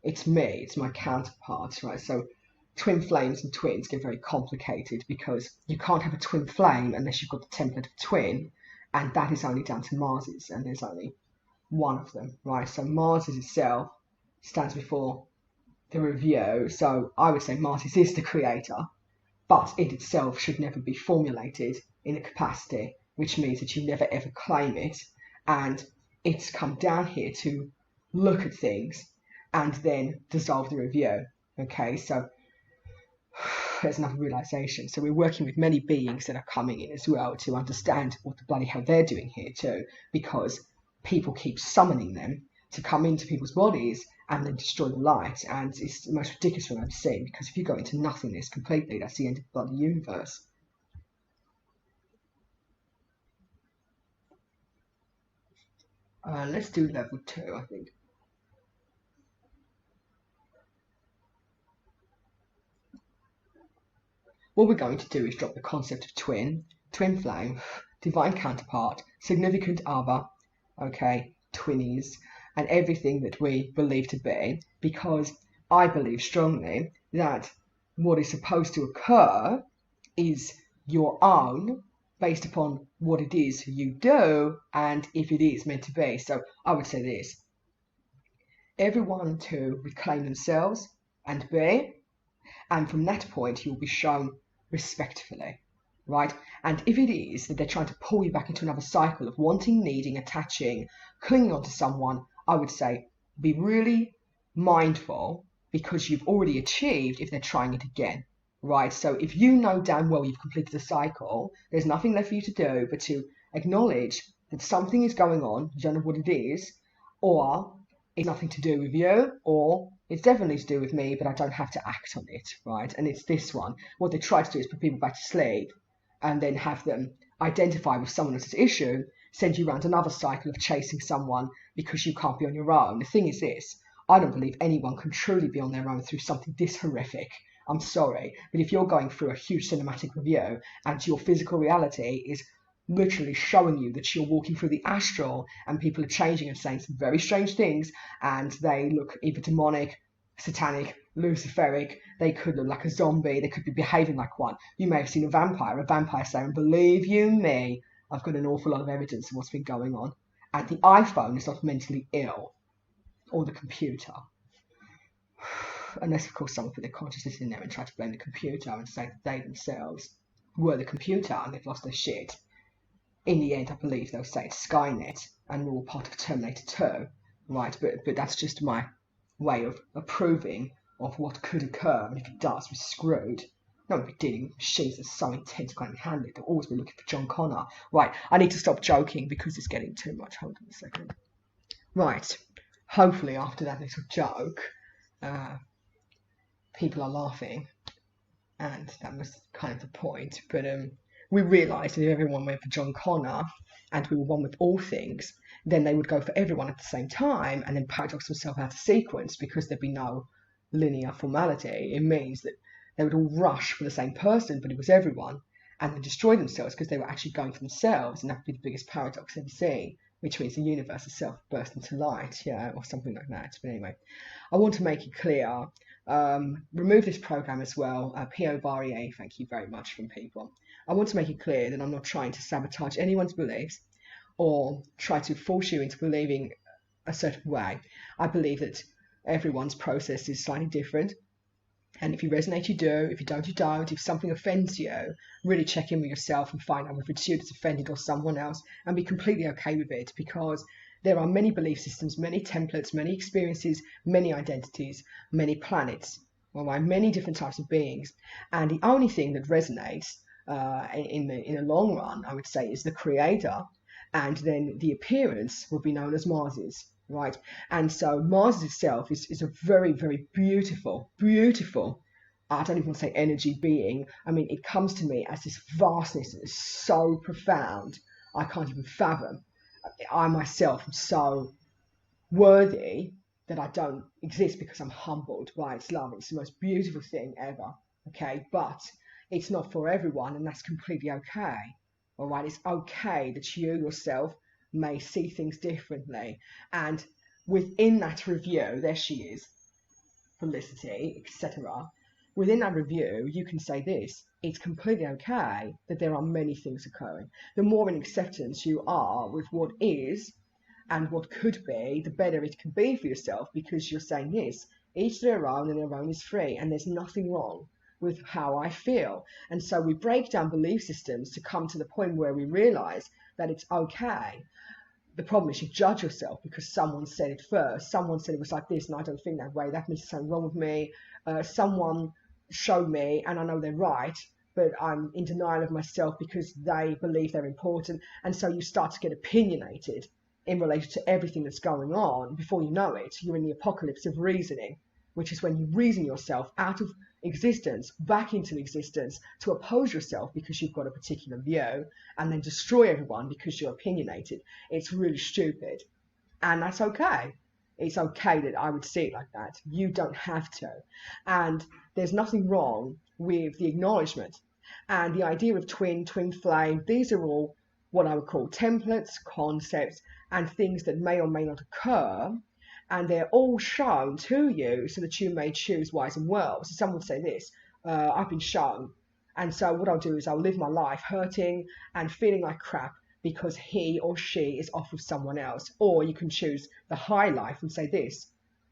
it's my counterpart, right? So twin flames and twins get very complicated because you can't have a twin flame unless you've got the template of twin, and that is only down to Mars's, and there's only one of them, right? So Mars itself stands before the review. So I would say Mars is the creator, but it itself should never be formulated in a capacity, which means that you never ever claim it. And it's come down here to look at things and then dissolve the review. Okay, so there's another realization. So we're working with many beings that are coming in as well to understand what the bloody hell they're doing here too, because people keep summoning them to come into people's bodies and then destroy the light. And it's the most ridiculous thing I've seen, because if you go into nothingness completely, that's the end of the bloody universe. Let's do level 2, I think. What we're going to do is drop the concept of twin, twin flame, divine counterpart, significant other, okay, twinnies, and everything that we believe to be, because I believe strongly that what is supposed to occur is your own, based upon what it is you do and if it is meant to be. So I would say this: everyone to reclaim themselves and be, and from that point you'll be shown respectfully, right? And if it is that they're trying to pull you back into another cycle of wanting, needing, attaching, clinging on to someone, I would say be really mindful, because you've already achieved if they're trying it again, right? So if you know damn well you've completed the cycle, there's nothing left for you to do but to acknowledge that something is going on, you don't know what it is, or it's nothing to do with you, or it's definitely to do with me, but I don't have to act on it, right? And it's this one. What they try to do is put people back to sleep and then have them identify with someone else's issue, send you around another cycle of chasing someone because you can't be on your own. The thing is this: I don't believe anyone can truly be on their own through something this horrific. I'm sorry, but if you're going through a huge cinematic review and your physical reality is literally showing you that you're walking through the astral and people are changing and saying some very strange things, and they look either demonic, satanic, luciferic, they could look like a zombie, they could be behaving like one. You may have seen a vampire saying, believe you me, I've got an awful lot of evidence of what's been going on. And the iPhone is not mentally ill, or the computer. Unless, of course, someone put their consciousness in there and tried to blame the computer and say that they themselves were the computer and they've lost their shit. In the end, I believe they'll say it's Skynet, and we're all part of Terminator 2, right? But that's just my way of approving of what could occur, and if it does, we're screwed. No, we're dealing with machines that are so intense, can't handle it. They'll always be looking for John Connor. Right, I need to stop joking because it's getting too much. Hold on a second. Right, hopefully after that little joke, people are laughing, and that was kind of the point. But we realised that if everyone went for John Connor, and we were one with all things, then they would go for everyone at the same time, and then paradox themselves out of sequence because there'd be no linear formality. It means that they would all rush for the same person, but it was everyone, and they destroy themselves because they were actually going for themselves, and that would be the biggest paradox ever seen, which means the universe itself burst into light, yeah, or something like that. But anyway, I want to make it clear, remove this program as well, P.O. thank you very much from people. I want to make it clear that I'm not trying to sabotage anyone's beliefs or try to force you into believing a certain way. I believe that everyone's process is slightly different. And if you resonate, you do. If you don't, you don't. If something offends you, really check in with yourself and find out whether it's you that's offended or someone else, and be completely okay with it, because there are many belief systems, many templates, many experiences, many identities, many planets, all right, many different types of beings. And the only thing that resonates in the long run, I would say, is the creator, and then the appearance will be known as Mars's. Right, and so Mars itself is a very, very beautiful, I don't even want to say energy being. I mean, it comes to me as this vastness that is so profound, I can't even fathom. I myself am so worthy that I don't exist because I'm humbled by its love. It's the most beautiful thing ever, okay? But it's not for everyone, and that's completely okay, all right? It's okay that you yourself may see things differently, and within that review, there she is, Felicity, etc. Within that review, you can say this: it's completely okay that there are many things occurring. The more in acceptance you are with what is and what could be, the better it can be for yourself, because you're saying this: each their own, and their own is free, and there's nothing wrong with how I feel. And so we break down belief systems to come to the point where we realize that it's okay. The problem is you judge yourself because someone said it first. Someone said it was like this, and I don't think that way. That means there's something wrong with me. Someone showed me, and I know they're right, but I'm in denial of myself because they believe they're important. And so you start to get opinionated in relation to everything that's going on. Before you know it, you're in the apocalypse of reasoning, which is when you reason yourself out of existence back into existence to oppose yourself because you've got a particular view, and then destroy everyone because you're opinionated. It's really stupid, and that's okay. It's okay that I would see it like that. You don't have to. And there's nothing wrong with the acknowledgement and the idea of twin flame. These are all what I would call templates, concepts, and things that may or may not occur, and they're all shown to you so that you may choose wise and well. So someone would say this: I've been shown, and so what I'll do is I'll live my life hurting and feeling like crap because he or she is off with someone else. Or you can choose the high life and say this: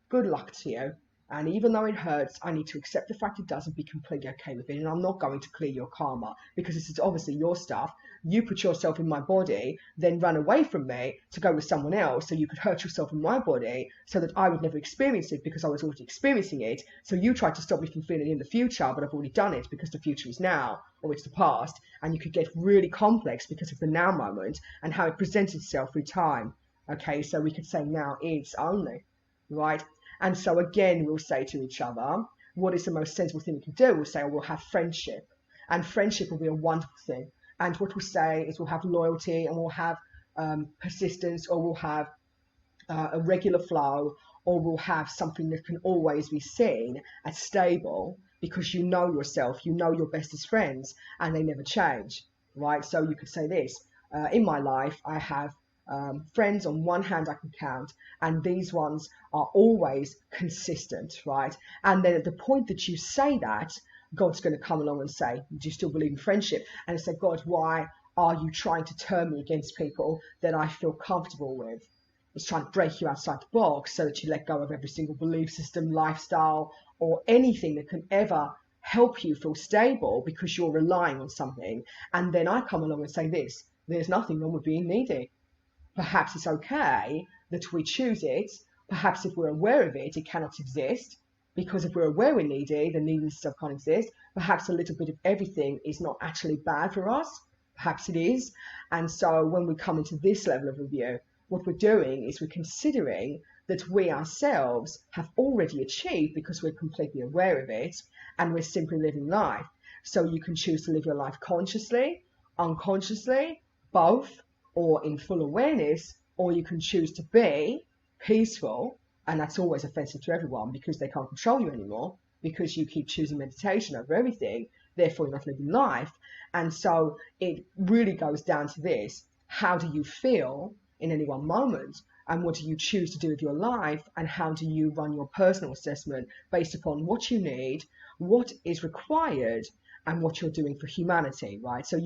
good luck to you, and even though it hurts, I need to accept the fact it does and be completely okay with it, and I'm not going to clear your karma because this is obviously your stuff. You put yourself in my body, then run away from me to go with someone else so you could hurt yourself in my body so that I would never experience it because I was already experiencing it. So you tried to stop me from feeling it in the future, but I've already done it because the future is now, or it's the past. And you could get really complex because of the now moment and how it presents itself through time. Okay, so we could say now is only, right? And so again, we'll say to each other, what is the most sensible thing we can do? We'll say, oh, we'll have friendship, and friendship will be a wonderful thing. And what we'll say is we'll have loyalty, and we'll have persistence, or we'll have a regular flow, or we'll have something that can always be seen as stable because you know yourself, you know your bestest friends, and they never change, right? So you could say this: in my life, I have friends on one hand I can count, and these ones are always consistent, right? And then at the point that you say that, God's going to come along and say, do you still believe in friendship? And I say, God, why are you trying to turn me against people that I feel comfortable with? It's trying to break you outside the box so that you let go of every single belief system, lifestyle, or anything that can ever help you feel stable because you're relying on something. And then I come along and say this: there's nothing wrong with being needy. Perhaps it's okay that we choose it. Perhaps if we're aware of it, it cannot exist. Because if we're aware we're needy, the neediness itself can't exist. Perhaps a little bit of everything is not actually bad for us. Perhaps it is. And so when we come into this level of review, what we're doing is we're considering that we ourselves have already achieved because we're completely aware of it, and we're simply living life. So you can choose to live your life consciously, unconsciously, both, or in full awareness, or you can choose to be peaceful, and that's always offensive to everyone because they can't control you anymore, because you keep choosing meditation over everything, therefore you're not living life. And so it really goes down to this: how do you feel in any one moment, and what do you choose to do with your life, and how do you run your personal assessment based upon what you need, what is required, and what you're doing for humanity, right? So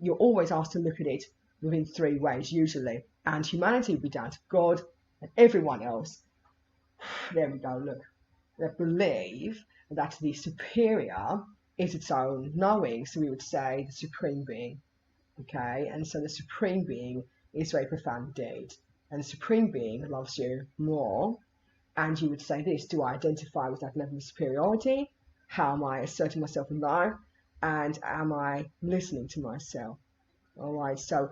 you're always asked to look at it within three ways usually, and humanity would be down to God and everyone else. There we go, look, they believe that the superior is its own knowing, so we would say the supreme being, okay? And so the supreme being is very profound indeed, and the supreme being loves you more. And you would say this: do I identify with that level of superiority? How am I asserting myself in life? And am I listening to myself? All right, so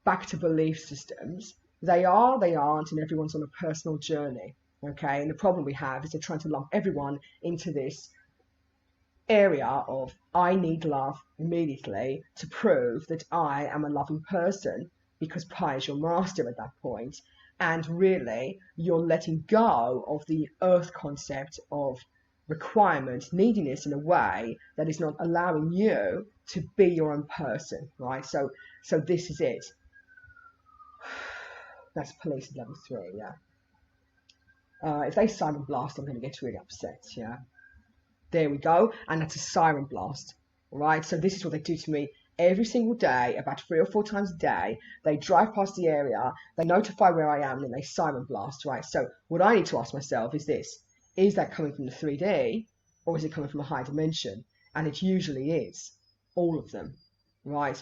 back to belief systems. They are, they aren't, and everyone's on a personal journey, okay? And the problem we have is they're trying to lump everyone into this area of I need love immediately to prove that I am a loving person, because Pi is your master at that point. And really, you're letting go of the earth concept of requirement, neediness, in a way that is not allowing you to be your own person, right? So this is it. That's police at level 3, yeah. If they siren blast, I'm going to get really upset, yeah. There we go, and that's a siren blast, all right? So this is what they do to me every single day, about 3 or 4 times a day. They drive past the area, they notify where I am, and then they siren blast, right? So what I need to ask myself is this: is that coming from the 3D, or is it coming from a high dimension? And it usually is, all of them, right?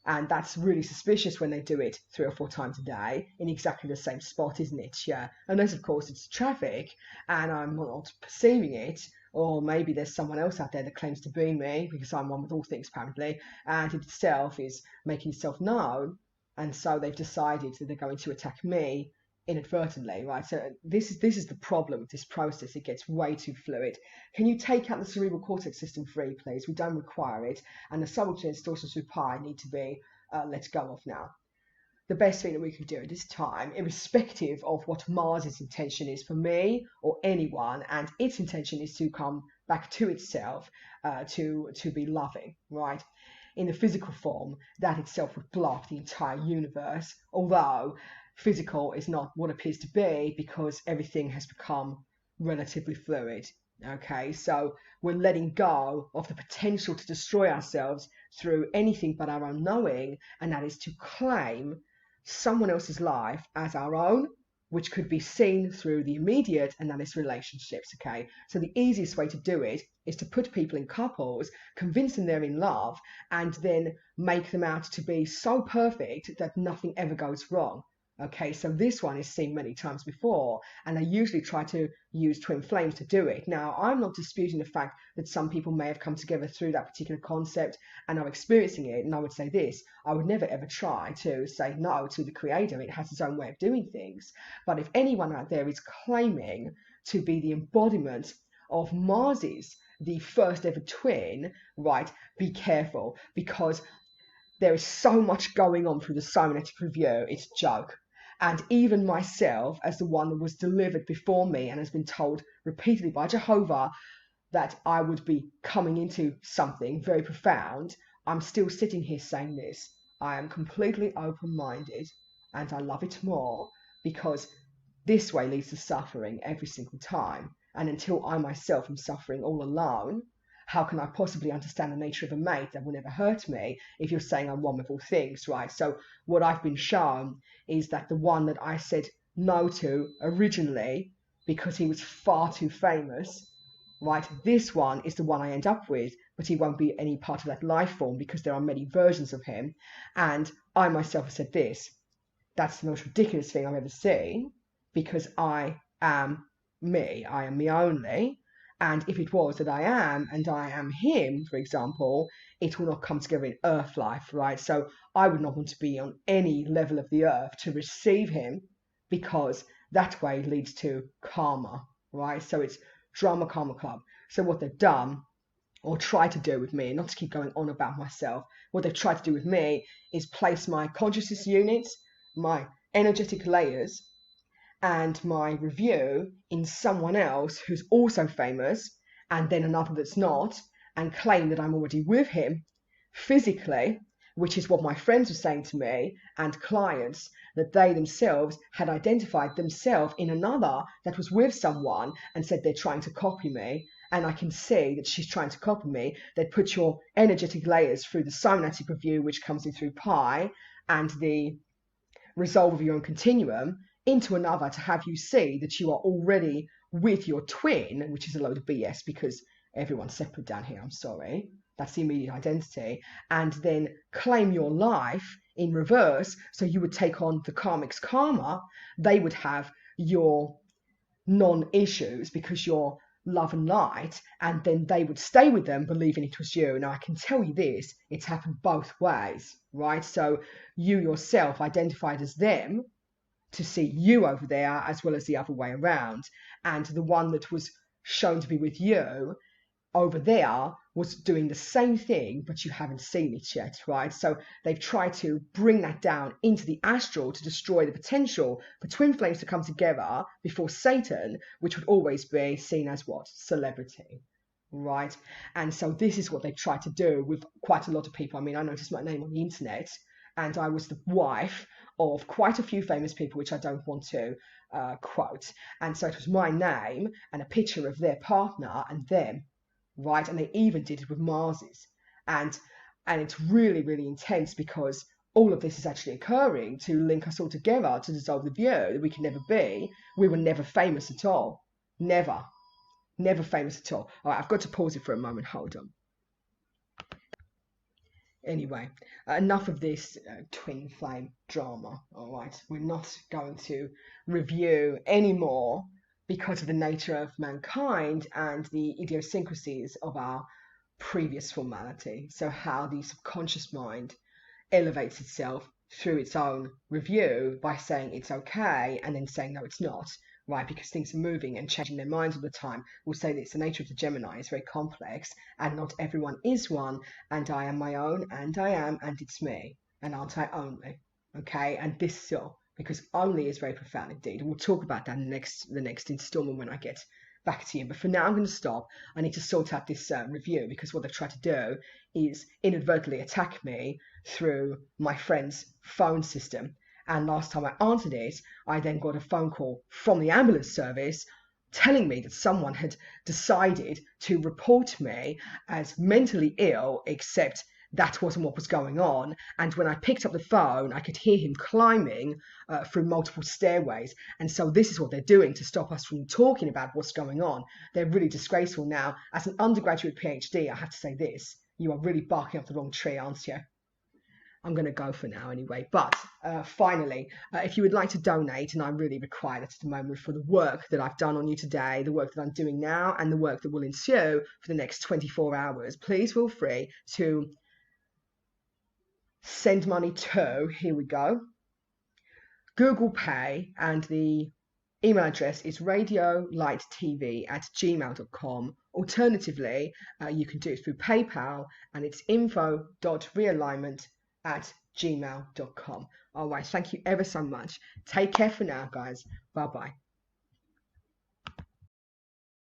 And that's really suspicious when they do it 3 or 4 times a day in exactly the same spot, isn't it? Yeah. Unless, of course, it's traffic and I'm not perceiving it, or maybe there's someone else out there that claims to be me, because I'm one with all things apparently, and it itself is making itself known, and so they've decided that they're going to attack me inadvertently, right? So this is the problem with this process. It gets way too fluid. Can you take out the cerebral cortex system free, please? We don't require it, and the subordinate distortions through Pi need to be let go of now. The best thing that we could do at this time, irrespective of what Mars's intention is for me or anyone, and its intention is to come back to itself, to be loving, right? In the physical form, that itself would block the entire universe, although physical is not what appears to be, because everything has become relatively fluid. Okay, so we're letting go of the potential to destroy ourselves through anything but our own knowing, and that is to claim someone else's life as our own, which could be seen through the immediate, and that is relationships. Okay, so the easiest way to do it is to put people in couples, convince them they're in love, and then make them out to be so perfect that nothing ever goes wrong. Okay, so this one is seen many times before, and I usually try to use twin flames to do it. Now, I'm not disputing the fact that some people may have come together through that particular concept and are experiencing it, and I would say this: I would never ever try to say no to the creator. It has its own way of doing things. But if anyone out there is claiming to be the embodiment of Mars's, the first ever twin, right, be careful, because there is so much going on through the cybernetic review, it's a joke. And even myself, as the one that was delivered before me and has been told repeatedly by Jehovah that I would be coming into something very profound, I'm still sitting here saying this: I am completely open-minded, and I love it more, because this way leads to suffering every single time. And until I myself am suffering all alone, how can I possibly understand the nature of a mate that will never hurt me if you're saying I'm one with all things, right? So what I've been shown is that the one that I said no to originally because he was far too famous, right? This one is the one I end up with, but he won't be any part of that life form because there are many versions of him. And I myself have said this: that's the most ridiculous thing I've ever seen, because I am me, I am me only. And if it was that I am and I am him, for example, it will not come together in earth life, right? So I would not want to be on any level of the earth to receive him, because that way leads to karma, right? So it's drama karma club. So what they've done, or try to do with me, not to keep going on about myself, what they've tried to do with me is place my consciousness units, my energetic layers, and my review in someone else who's also famous, and then another that's not, and claim that I'm already with him physically, which is what my friends were saying to me, and clients, that they themselves had identified themselves in another that was with someone and said they're trying to copy me. And I can see that she's trying to copy me. They'd put your energetic layers through the cybernetic review, which comes in through pi, and the resolve of your own continuum into another, to have you see that you are already with your twin, which is a load of BS, because everyone's separate down here, I'm sorry. That's the immediate identity. And then claim your life in reverse. So you would take on the karmic's karma. They would have your non-issues because you're love and light, and then they would stay with them believing it was you. Now I can tell you this, it's happened both ways, right? So you yourself identified as them to see you over there, as well as the other way around. And the one that was shown to be with you over there was doing the same thing, but you haven't seen it yet, right? So they've tried to bring that down into the astral to destroy the potential for twin flames to come together before Satan, which would always be seen as what? Celebrity, right? And so this is what they've tried to do with quite a lot of people. I mean, I noticed my name on the internet, and I was the wife of quite a few famous people, which I don't want to quote. And so it was my name and a picture of their partner and them, right? And they even did it with Mars's. And it's really, really intense, because all of this is actually occurring to link us all together to dissolve the view that we can never be. We were never famous at all. Never famous at all. All right, I've got to pause it for a moment. Hold on. Anyway, enough of this twin flame drama, all right? We're not going to review anymore, because of the nature of mankind and the idiosyncrasies of our previous formality. So how the subconscious mind elevates itself through its own review by saying it's okay and then saying no, it's not, right? Because things are moving and changing their minds all the time. We'll say that it's the nature of the Gemini. It's very complex, and not everyone is one, and I am my own, and I am, and it's me, and aren't I only, okay? And this so, because only is very profound indeed. We'll talk about that in the next installment when I get back to you. But for now, I'm going to stop. I need to sort out this review, because what they've tried to do is inadvertently attack me through my friend's phone system. And last time I answered it, I then got a phone call from the ambulance service telling me that someone had decided to report me as mentally ill, except that wasn't what was going on. And when I picked up the phone, I could hear him climbing through multiple stairways. And so this is what they're doing to stop us from talking about what's going on. They're really disgraceful. Now, as an undergraduate PhD, I have to say this. You are really barking up the wrong tree, aren't you? I'm going to go for now anyway. But finally, if you would like to donate, and I really require that at the moment for the work that I've done on you today, the work that I'm doing now, and the work that will ensue for the next 24 hours, please feel free to send money to, here we go, Google Pay, and the email address is radiolighttv@gmail.com. Alternatively, you can do it through PayPal, and it's info.realignment@gmail.com. All right, thank you ever so much. Take care for now, guys. Bye-bye.